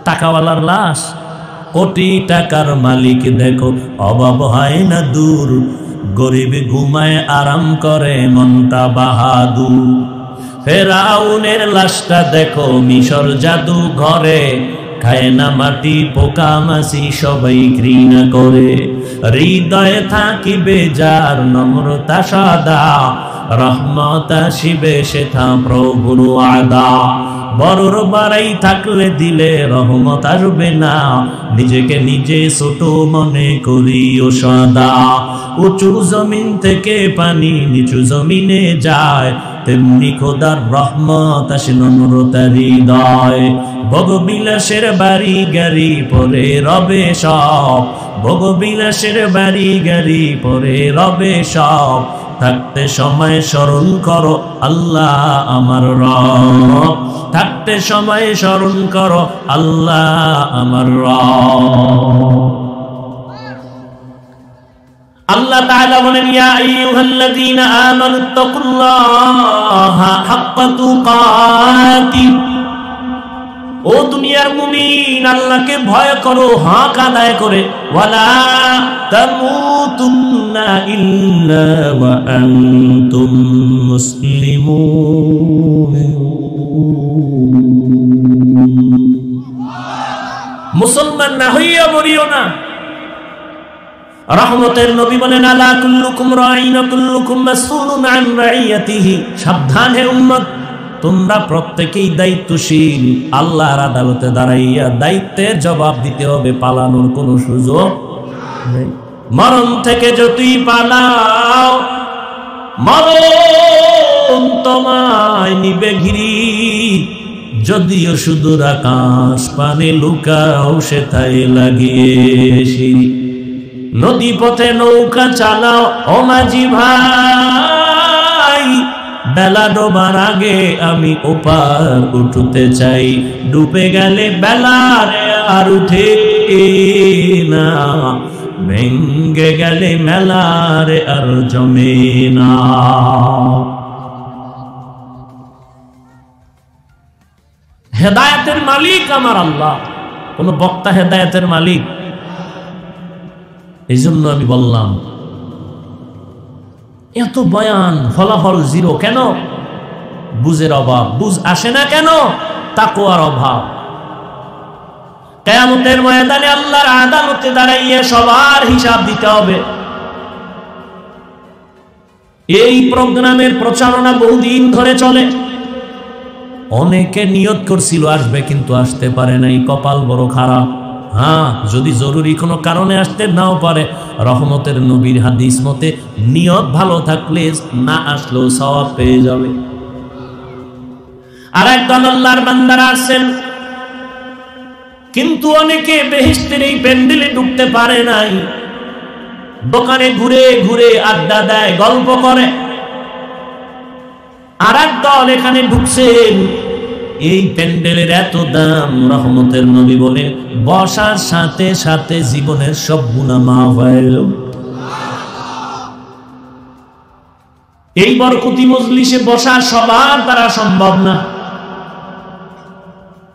টাকাওয়ালার লাশ, কোটি টাকার মালিক দেখো অভাব হয় না দূর, গরিব ঘুমায় আরাম করে মনটা বাহাদুর। ফেরাউনের লাশটা দেখো মিশর জাদু ঘরে, খায় না মাটি পোকা মাছি সবাই ঘৃণা করে। হৃদয়ে থাকিবে যার নম্রতা সদা, রহমত আসিবে সেথা প্রভুর ওয়াদা। বড়র বাড়াই থাকলে দিলে রহমত আসবে না, নিজেকে নিজে ছোট মনে করিও সদা। উঁচু জমিন থেকে পানি নিচু জমিনে যায়, তেমনি খোদার রহমত আসে নম্রতার হৃদয়। ভোগবিলাসের বাড়ি গাড়ি পরে রবে সব, ভোগবিলাসের বাড়ি গাড়ি পরে রবে সব। থাকতে সময় স্মরণ করো আল্লাহ আমার রব, থাকতে সময় স্মরণ করো আল্লাহ আমার রব। আল্লাহ তাআলা বলেন, ইয়া আইয়ুহাল্লাযীনা আমানুত্তাকুল্লাহা হাক্কা তুকাতিহ ও দুনিয়ার মুমিন, আল্লাহকে ভয় করো হক আদায় করে। ওয়ালা তামুতুন্না ইল্লা ওয়া আনতুম মুসলিমুন। মুসলমান না হইয়া মরিও না। রহমতের নবী বলেন, আলা কুল্লুকুম রাঈন ওয়া কুল্লুকুম মাসউলুন আন রাইয়াতিহি। সাবধান হে উম্মত, তোমরা প্রত্যেকেই দায়িত্বশীল। আল্লাহর আদালতে দাঁড়াইয়া দায়িত্বের জবাব দিতে হবে, পালানোর কোনো সুযোগ নেই। মরণ থেকে যতই পালাও, মরণ তোমায় নিবে ঘিরি। যদিও সুদূর আকাশ পানে লুকাও, সেথায় লাগিয়ে সিঁড়ি। নদী পথে নৌকা চালাও ও মাঝি ভাই, বেলা ডোবার আগে আমি ওপার উঠতে চাই। ডুবে গেলে বেলারে আর উঠে না, ভেঙ্গে গেলে মেলারে আর জমে না। হেদায়েতের মালিক আমার আল্লাহ, কোন বক্তা হেদায়েতের মালিক? এই জন্য আমি বললাম, এত বয়ান ফলাফল জিরো কেন? বুঝের অভাব। বুঝ আসে না কেন? তাকওয়ার অভাব। কিয়ামতের ময়দানে আল্লাহর আদালতে দাঁড়াইয়া সবার হিসাব দিতে হবে। এই প্রোগ্রামের প্রচারণা বহুদিন ধরে চলে। অনেকে নিয়ত করছিল আসবে, কিন্তু আসতে পারে নাই, কপাল বড় খারাপ। হ্যাঁ, যদি জরুরি কোনো কারণে আসতে নাও পারে, রহমতের নবীর হাদিস মতে নিয়ত ভালো থাকলে না আসলেও সওয়াব পেয়ে যাবে। আর একদল আল্লাহর বান্দারা আসেন, কিন্তু অনেকে বেহেশতের এই প্যান্ডেলে ঢুকতে পারে নাই। দোকানে ঘুরে ঘুরে আড্ডা দেয়, গল্প করে। আর একদল এখানে ঢুকছেন, এই প্যান্ডেলের এত দাম, রহমতের নবী বলে বসার সাথে সাথে জীবনের সব গুনাহ মাফ হয়ে গেল। এই বরকতি মজলিসে বসা সবার দ্বারা সম্ভব না,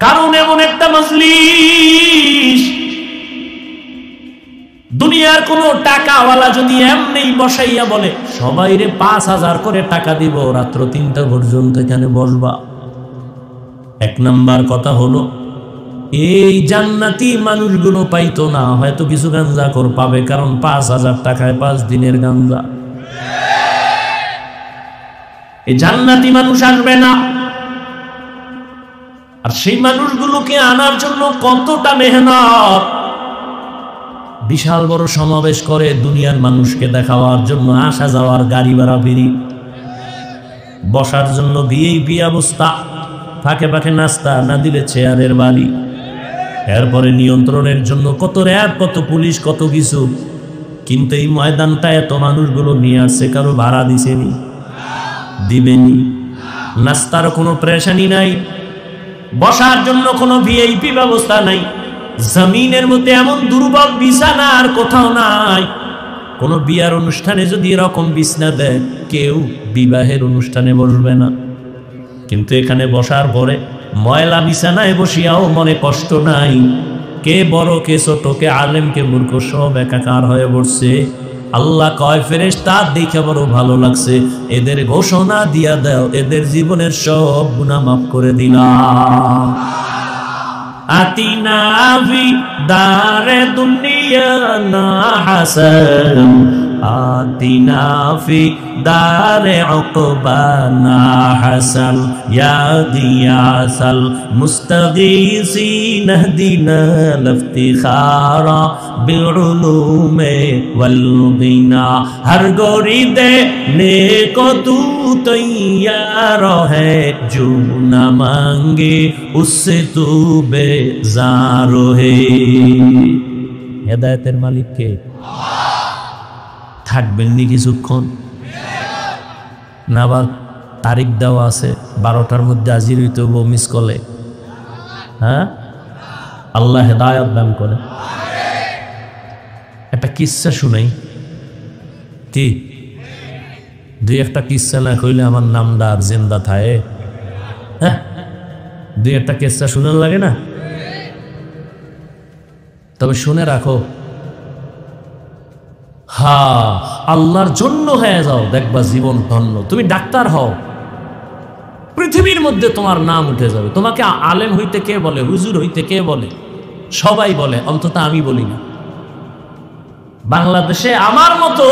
কারণ এমন একটা মজলিস, দুনিয়ার কোন টাকাওয়ালা যদি এমনি বসাইয়া বলে সবাইরে ৫,০০০ করে টাকা দিব, রাত্র ৩টা পর্যন্ত এখানে বসবা। এক নাম্বার কথা হলো, এই জান্নাতি মানুষগুলো পাইতো না, হয়তো কিছু গাঞ্জাখোর পাবে, কারণ ৫,০০০ টাকায় ৫ দিনের গাঞ্জা। এই জান্নাতি মানুষ আসবে না। আর সেই মানুষগুলোকে আনার জন্য কতটা মেহনত। বিশাল বড় সমাবেশ করে দুনিয়ার মানুষকে দেখাবার জন্য, আসা যাওয়ার গাড়ি ভাড়া ফিরি, বসার জন্য ভিআইপি অবস্থা, ফাঁকে ফাঁকে নাস্তা, না দিলে চেয়ারের বাড়ি, এরপরে নিয়ন্ত্রণের জন্য কত র্যাব, কত পুলিশ, কত কিছু। কিন্তু এই ময়দানটা এত মানুষগুলো নিয়ে আসছে, কারো ভাড়া দিছেনি, দিবেনি। নাস্তার কোনো প্রেশানি নাই, বসার জন্য কোনো ভিআইপি ব্যবস্থা নাই। জমিনের মধ্যে এমন দুর্বল বিছানা আর কোথাও নাই। কোন বিয়ার অনুষ্ঠানে যদি এরকম বিছানা দেয়, কেউ বিবাহের অনুষ্ঠানে বসবে না। কিন্তু এখানে বসার পরে ময়লা বিছানায় বসিয়াও মনে কষ্ট নাই। কে বড়, কে ছোট, কে আলেম, কে মূর্খ, সব একাকার হয়ে বসছে। আল্লাহ কয়, ফেরেশতা দেখে বড় ভালো লাগছে, এদের ঘোষণা দিয়া দাও, এদের জীবনের সব গুনাহ মাফ করে দিলাম। আতিনা ফি দারে দুনিয়া না হাসান, আতিনা ফি দারে উকবানা হাসান, ইয়া গিয়াসাল মুস্তাগীসিন হদিনা লফতিখারা বিউলুমে ওয়াল গিনা। হর গোরি দেনে কো তু তৈয়ার है, जो न मांगे उससे तू बेजार है। হেদায়েতের মালিক কে? থাকবেন নি কিছুক্ষণ না? আবার তারিখ দেওয়া আছে, 12টার মধ্যে হাজির হইতে হবে মিস কলে। হ্যাঁ, আল্লাহ হেদায়েত দান করে। একটা কিসসা শুনাই, কি দুই একটা কিসসা না কইলে আমার নামটা আর জিন্দা থাকে। হ্যাঁ, দুই একটা কেসটা শুনার লাগে না? তবে শুনে রাখো, আল্লাহর জন্য হয়ে যাও, দেখবা জীবন ধন্য। তুমি ডাক্তার হও, পৃথিবীর মধ্যে তোমার নাম উঠে যাবে। তোমাকে আলেম হইতে কে বলে, হুজুর হইতে কে বলে? সবাই বলে, অন্তত আমি বলি না। বাংলাদেশে আমার মতো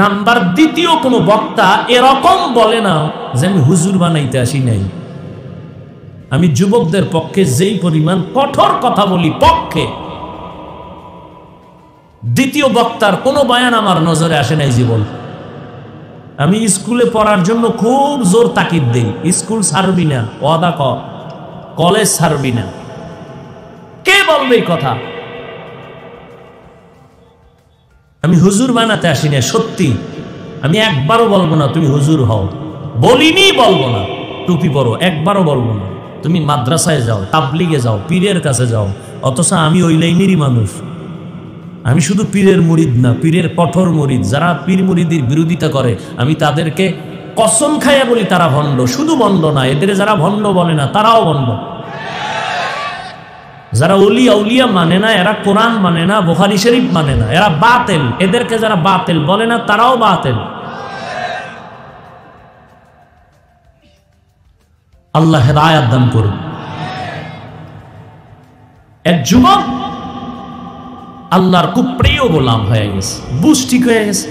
নাম্বার দ্বিতীয় কোনো বক্তা এরকম বলে না যে আমি হুজুর বানাইতে আসি নাই। আমি যুবকদের পক্ষে যেই পরিমাণ কঠোর কথা বলি, পক্ষে দ্বিতীয় বক্তার কোনো বয়ান আমার নজরে আসে নাই জীবন। আমি স্কুলে পড়ার জন্য খুব জোর তাকিদ দেই, স্কুল ছাড়বি না, ওয়াদা কর, কলেজ ছাড়বি না। কে বলবে এই কথা? আমি হুজুর বানাতে আসি না, সত্যি। আমি একবারও বলবো না তুমি হুজুর হও, বলিনি, বলবো না। টুপি পরো, একবারও বলবো না। তুমি মাদ্রাসায় যাও, তাবলিগে যাও, পীরের কাছে যাও। অথচ আমি ওই লাইনেরই মানুষ। আমি শুধু পীরের মুরিদ না, পীরের কঠোর মুরিদ। যারা পীর মুরিদের বিরোধিতা করে, আমি তাদেরকে কসম খাইয়া বলি তারা ভণ্ড। শুধু ভণ্ড না, এদের যারা ভণ্ড বলে না তারাও ভণ্ড। যারা ওলিয়া উলিয়া মানে না, এরা কোরআন মানে না, বুখারী শরীফ মানে না, এরা বাতিল। এদেরকে যারা বাতিল বলে না তারাও বাতিল। আল্লাহ হেদায়েত দান করুন। এক যুবক আল্লাহর খুব প্রিয় গোলাম হয়ে গেছে, বুঝ ঠিক হয়ে গেছে।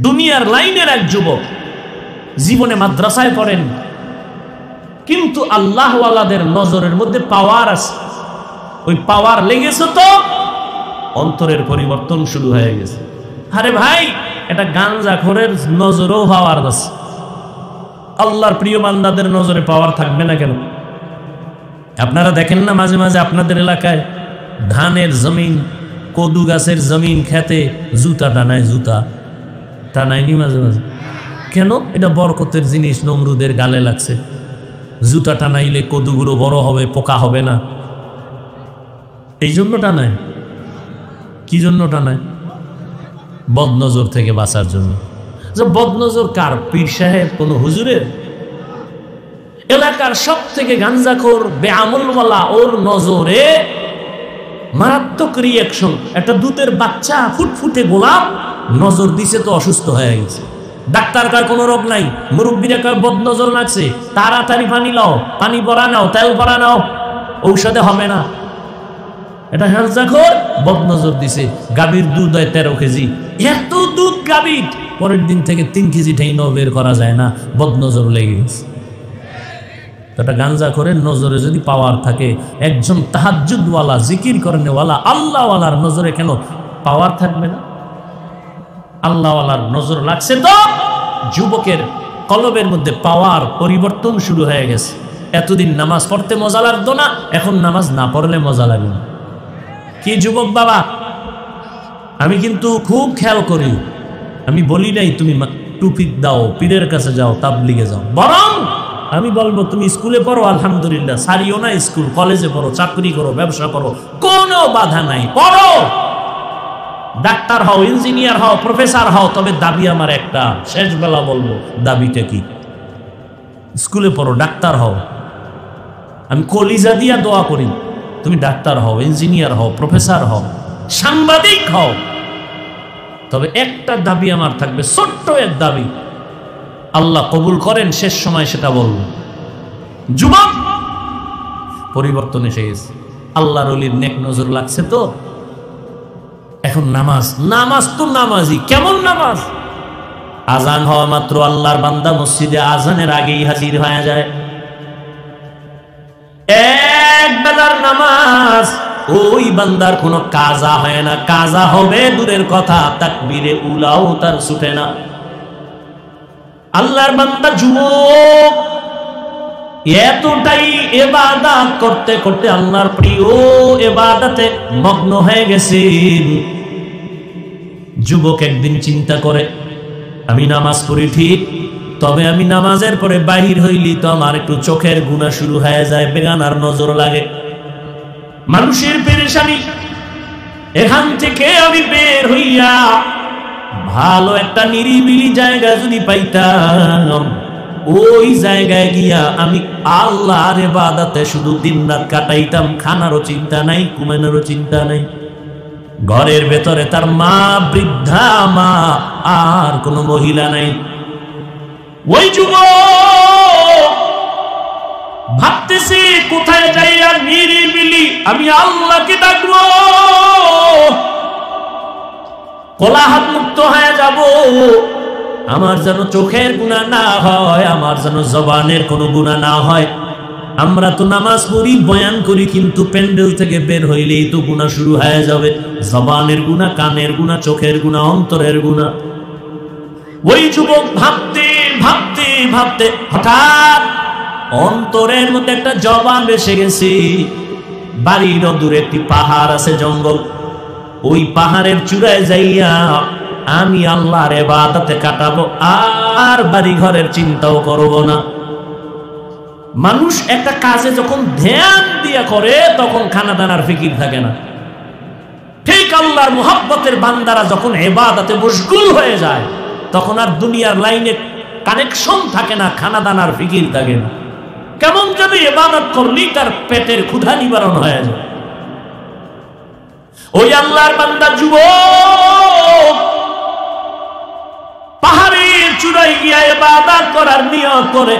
দুনিয়ার লাইনের এক যুবক, জীবনে মাদ্রাসায় পড়েন, কিন্তু আল্লাহওয়ালাদের নজরের মধ্যে পাওয়ার আছে। ওই পাওয়ার লেগেছে তো অন্তরের পরিবর্তন শুরু হয়ে গেছে। আরে ভাই, এটা গাঞ্জাখোরের নজরেও পাওয়ার আছে। আল্লাহর প্রিয় বান্দাদের নজরে পাওয়ার থাকবে না কেন? আপনারা দেখেন না মাঝে মাঝে আপনাদের এলাকায় ধানের জমিন, কদু গাছের জমিন, খেতে জুতা টানায়, জুতা টানায়নি মাঝে মাঝে? কেন? এটা বরকতের জিনিস, নমরুদের গালে লাগছে। জুতা টানাইলে কদুগুলো বড় হবে, পোকা হবে না, এই জন্য টানায়। কি জন্য টানায়? বদনজর থেকে বাঁচার জন্য। যে বদনজর কার? পীর সাহেব, কোন হুজুরের? এলাকার সব থেকে গাঞ্জাখোর বেআমলওয়ালা, ওর নজরে মারাত্মক রিয়াকশন। একটা দুধের বাচ্চা, ফুটফুটে গোলাপ, নজর দিছে তো অসুস্থ হয়ে গেছে। ডাক্তার কার কোনো রোগ নাই, মুরব্বীরা কার বদনজর লাগছে, তাড়াতাড়ি পানি লাও, পানি পরা নাও, তেল পরা নাও, ঔষধে হবে না। এটা গাঞ্জাখোর বদনজর দিছে। গাভীর দুধ হয় 13 কেজি, এত দুধ গাভীর, পরের দিন থেকে 3 কেজি ঠেইনাও বের করা যায় না, বদনজর লেগে গেছে। এটা গাঞ্জাখোরের নজরে যদি পাওয়ার থাকে, একজন তাহাজ্জুদওয়ালা, জিকির করেনওয়ালা, আল্লাহওয়ালার নজরে কেন পাওয়ার থাকবে না? আল্লাহওয়ালার নজর লাগছে তো যুবকের কলবের মধ্যে পাওয়ার পরিবর্তন শুরু হয়ে গেছে। এতদিন নামাজ পড়তে মজা লাগতো না, এখন নামাজ না পড়লে মজা লাগে না। কি যুবক বাবা, আমি কিন্তু খুব খেয়াল করি। আমি বলি নাই তুমি টুপি দাও, পীরের কাছে যাও, তাবলিগে যাও, বরং আমি বলবো তুমি স্কুলে পড়ো, আলহামদুলিল্লাহ, সারিও না স্কুল, কলেজে পড়ো, চাকরি করো, ব্যবসা করো, কোনো বাধা নাই, পড়ো। ডাক্তার হও, ইঞ্জিনিয়ার হও, প্রফেসর হও, তবে দাবি আমার একটা, শেষ বেলা বলবো দাবিটা কি। স্কুলে পড়ো, ডাক্তার হও। আমি কলিজা দিয়া দোয়া করি, তুমি ডাক্তার হও, ইঞ্জিনিয়ার হও, প্রফেসর হও, সাংবাদিক হও। তবে একটা দাবি আমার থাকবে, ছোট্ট এক দাবি, আল্লাহ কবুল করেন শেষ সময় সেটা বলবো। যুবক, পরিবর্তন এসে গেছে, আল্লাহর ওলির নেক নজর লাগছে তো। এখন নামাজ, নামাজ তো নামাজি। কেমন নামাজ? আজান হওয়া মাত্র আল্লাহর বান্দা মসজিদে আজানের আগেই হাজির হয়ে যায়। এক বেলার নামাজ, ওই বান্দার কোনো কাজা হয় না। কাজা হবে দূরের কথা, তাকবীরে উলাও তার ছুটে না। আল্লাহর বান্দা যুবক এতটাই ইবাদত করতে করতে আল্লাহর প্রিয় ইবাদতে মগ্ন হয়ে গেছেন। যুবক একদিন চিন্তা করে, আমি নামাজ পড়ি ঠিক, তবে আমি নামাজের পরে বাহির হইলি তো আমার একটু চোখের গুনাহ শুরু হয়ে যায়, বেগানার নজর লাগে, মানুষের পেরেশানি। এখান থেকে আমি বের হইয়া ভালো একটা নিরিবিলি জায়গা যদি পাইতাম, ওই জায়গায় গিয়া আমি আল্লাহর ইবাদতে শুধু দিন রাত কাটাইতাম, খানারও চিন্তা নাই, ঘুমানোরও চিন্তা নাই। ঘরের ভেতরে তার মা, বৃদ্ধা মা, আর কোনো মহিলা নাই। ওই যুবক ভাবতেছি কোথায় যাইয়া নিরিবিলি আমি আল্লাহকে ডাকবো, কোলাহল মুক্ত হয়ে যাব, আমার যেন চোখের গুনাহ না হয়, আমার যেন জবানের কোনো গুনাহ না হয়। আমরা তো নামাজ পড়ি, বয়ান করি, কিন্তু প্যান্ডেল থেকে বের হইলেই তো গুনাহ শুরু হয়ে যাবে। জবানের গুনাহ, কানের গুনাহ, চোখের গুনাহ, অন্তরের গুনাহ। ওই যুবক ভাবতে ভাবতে ভাবতে হঠাৎ অন্তরের মধ্যে একটা জবান এসে গেছে। বাড়ির দূরে একটি পাহাড় আছে, জঙ্গল। ওই পাহাড়ের চূড়ায় যাইয়া আমি আল্লাহর ইবাদতে কাটাবো, আর বাড়ি ঘরের চিন্তাও করব না। মানুষ একটা কাজে যখন ধ্যান দিয়া করে তখন খানা দানার ফিকির থাকে না। ঠিক আল্লাহর মুহাব্বতের বান্দারা যখন ইবাদতে মশগুল হয়ে যায় তখন আর দুনিয়ার লাইনে কানেকশন থাকে না, খানা দানার ফিকির থাকে না। কেমন যেন ইবাদত করলেই তার পেটের ক্ষুধা নিবারণ হয়ে যায়। ওই আল্লাহর বান্দা যুবক পাহাড়ের চূড়ায় গিয়া ইবাদত করার নিয়ত করে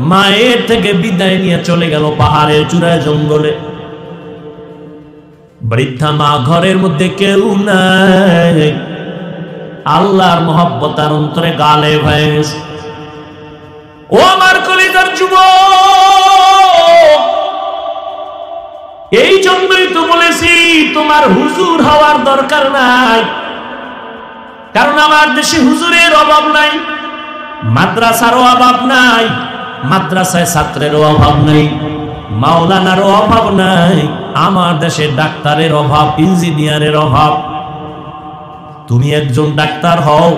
মায়ের থেকে বিদায় নিয়ে চলে গেল পাহাড়ের চূড়ায়, জঙ্গলে। বৃদ্ধা মা, ঘরের মধ্যে কেউ নাই। আল্লাহর মহব্বত তার অন্তরে গালেব হয়ে গেছে। ও আমার কলিজার যুবক, এই জন্যই তো বলেছি তোমার হুজুর হওয়ার দরকার নাই, কারণ আমার দেশে হুজুরের অভাব নাই, মাদ্রাসারও অভাব নাই, মাদ্রাসায় ছাত্রেরও অভাব নাই, মাওলানারও অভাব নাই, আমার দেশে ডাক্তারের অভাব, ইঞ্জিনিয়ারের অভাব। তুমি একজন ডাক্তার হও,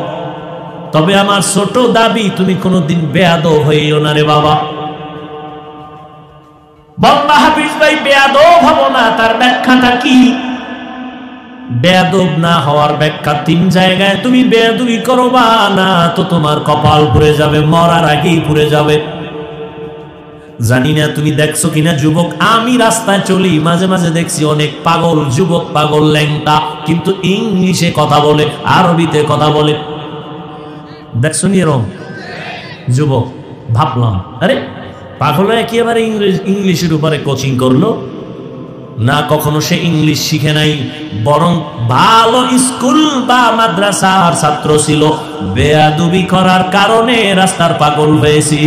তবে আমার ছোট দাবি তুমি কোনোদিন বেয়াদব হইও না রে বাবা। বল্লা হাফিজ ভাই বেয়াদব হব না, তার ব্যাখ্যাটা কি? বেয়াদব না হওয়ার ব্যাখ্যা 3 জায়গায়। তুমি বেয়াদবি করবা না তো তোমার কপাল পুড়ে যাবে, মরার আগেই পুড়ে যাবে। জানি না তুমি দেখছো কিনা যুবক, আমি রাস্তায় চলি, মাঝে মাঝে দেখছি অনেক পাগল যুবক, পাগল ল্যাংটা, কিন্তু ইংলিশে কথা বলে, আরবিতে কথা বলে। দেখছো নি এরকম যুবক? ভাবলাম আরে পাগল একেবারে ইংলিশের উপরে কোচিং করলো না, কখনো সে ইংলিশ শিখে নাই, বরং ভালো স্কুল বা মাদ্রাসার ছাত্র ছিল, বেয়াদবি করার কারণে রাস্তার পাগল হয়েছি।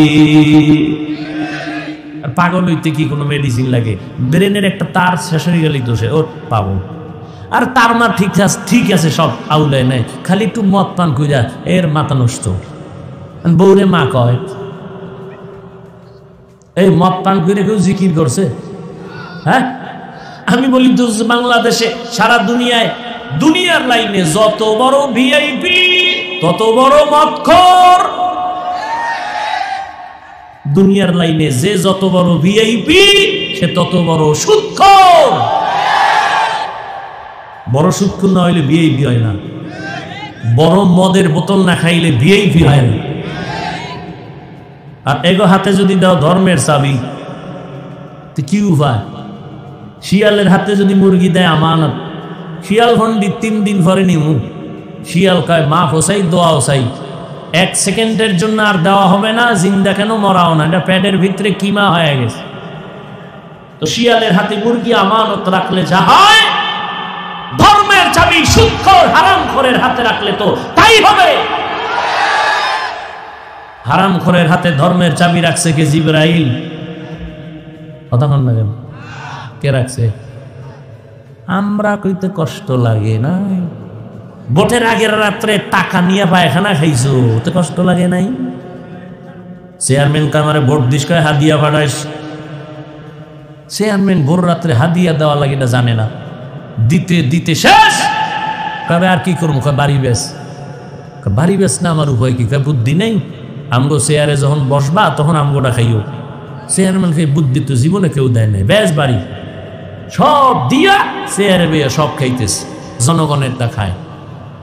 পাগল হইতে কি কোনো মেডিসিন লাগে? ব্রেনের একটা তার শেষ হয়ে গেলেই তো সে ওর পাগল। আর তার মা ঠিক আছে, সব আউলায় নাই, খালি একটু মদ পান কইরা এর মাথা নষ্ট। বউরে মা কয়, এই মদ পান করে কেউ জিকির করছে? হ্যাঁ, আমি বলি তো বাংলাদেশে, সারা দুনিয়ায়, দুনিয়ার লাইনে যত বড় ভিআইপি তত বড় মদখোর। দুনিয়ার লাইনে যে যত বড় ভিআইপি সে তত বড় সুদখোর। বড় সুদখোর না হইলে ভিআইপি হয় না, বড় মদের বোতল না খাইলে ভিআইপি হয় না। আর এগো হাতে যদি দাও ধর্মের চাবি, তো কি উপায়? শিয়ালের হাতে যদি মুরগি দেয় আমানত, শিয়াল ফন্ডি 3 দিন পরে নিমু, শিয়াল কয় মা হোসাই দোয়া হোসাই, 1 সেকেন্ডের জন্য আর দেওয়া হবে না, জিন্দা কেন মরাও না, এটা পেটের ভিতরে কিমা হয়ে গেছে। তো শিয়ালের হাতে মুরগি আমানত রাখলে যা হয়, ধর্মের চাবি সুদখোর হারামখোরের হাতে রাখলে তো তাই হবে। হারামখোরের হাতে ধর্মের চাবি রাখছে কে? জিবরাইল। কথা কন না কেন? কে রাখছে? আমরা কইতে কষ্ট লাগে না? ভোটের আগের রাত্রে টাকা নিয়ে পায়খানা খাইছো, তো কষ্ট লাগে নাই? চেয়ারম্যান কামারে ভোট দিস কয় হাদিয়া পাঠাইস, চেয়ারম্যান ভোর রাত্রে হাদিয়া দেওয়া লাগে না জানে না, দিতে দিতে শেষ। কবে আর কি করবো? বাড়ি বেশ। বাড়ি বেশ না, আমার উপায় কি? বুদ্ধি নেই? আমগো চেয়ারে যখন বসবা তখন আমগোটা খাইও। চেয়ারম্যান খাই বুদ্ধি তো জীবনে কেউ দেয় নাই। বেশ বাড়ি সব দিয়া চেয়ারে বেয়ে সব খাইতেছে, জনগণেরটা খায়।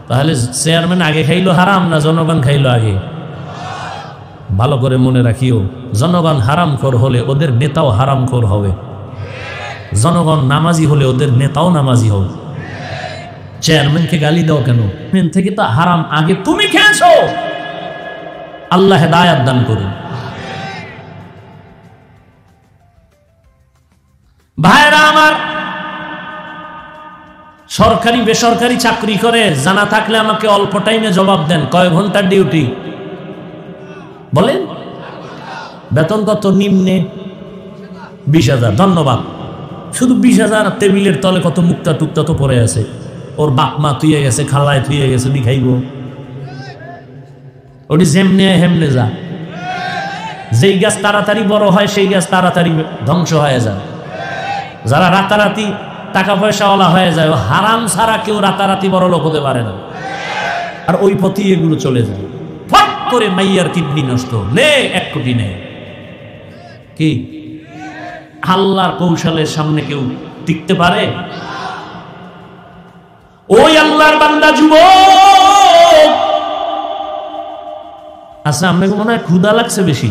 তাহলে চেয়ারম্যান আগে খাইলো হারাম না জনগণ খাইলো আগে? ভালো করে মনে রাখিও, জনগণ হারামখোর হলে ওদের নেতাও হারামখোর হবে, জনগণ নামাজি হলে ওদের নেতাও নামাজি হবে। চেয়ারম্যানকে গালি দাও কেন? মেন থেকে তো হারাম আগে তুমি খেয়েছো। আল্লাহ হেদায়েত দান করুন। ভাইরা আমার, সরকারি বেসরকারি চাকরি করে জানা থাকলে আমাকে অল্প টাইমে জবাব দেন, কয় ঘন্টার ডিউটি বলেন? বেতন কত? নিম্নে 20,000। ধন্যবাদ। শুধু 20,000, টেবিলের তলে কত মুক্তা টুকটা তো পড়ে আছে, ওর বাপ মা তুইয়ে গেছে, খালায় তুইয়ে গেছে, নি খাইব ওটি যেমনে হেমনে যা। যেই গাছ তাড়াতাড়ি বড় হয় সেই গাছ তাড়াতাড়ি ধ্বংস হয়ে যায়। যারা রাতারাতি টাকা পয়সাওয়ালা হয়ে যায়, হারাম ছাড়া কেউ রাতারাতি বড় লোক হতে পারে না। আর ওই পথে এগুলো চলে যায়। ফট করে মাইয়ার কিডনি নষ্ট, নে 1 কোটি নেই। কি আল্লাহর কৌশলের সামনে কেউ টিকতে পারে? ওই আল্লাহর বান্দা যুবক, আচ্ছা আপনাকে মনে হয় ক্ষুধা লাগছে বেশি?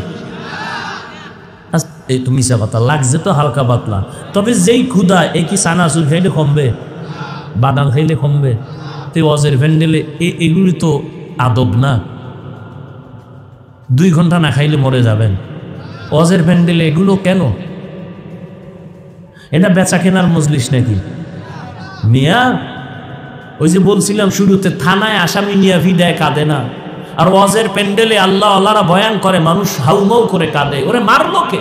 এই তুমি কথা লাগছে তো হালকা পাতলা, তবে যেই ক্ষুধা, এই কি চানাচুর খাইলে কমবে? বাদাম খাইলে কমবে? তো অজের ভ্যান্ডেলে এগুলি তো আদব না। 2 ঘন্টা না খাইলে মরে যাবেন। অজের ভ্যান্ডেলে এগুলো কেন? এটা বেচা কেনার মজলিস নাকি মিয়া? ওই যে বলছিলাম শুরুতে, থানায় আসামি নিয়ে ভিড়ায় কাঁদে না, আর ওয়াজের প্যান্ডেলে আল্লাহ আল্লাহরা বয়ান করে, মানুষ হাউমাউ করে কাঁদে। ওরে মারলো কে?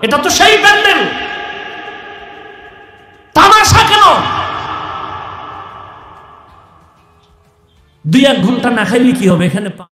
এটা তো সেই প্যান্ডেল, তামাশা কেন? 2-1 ঘন্টা না খাইলে কি হবে এখানে?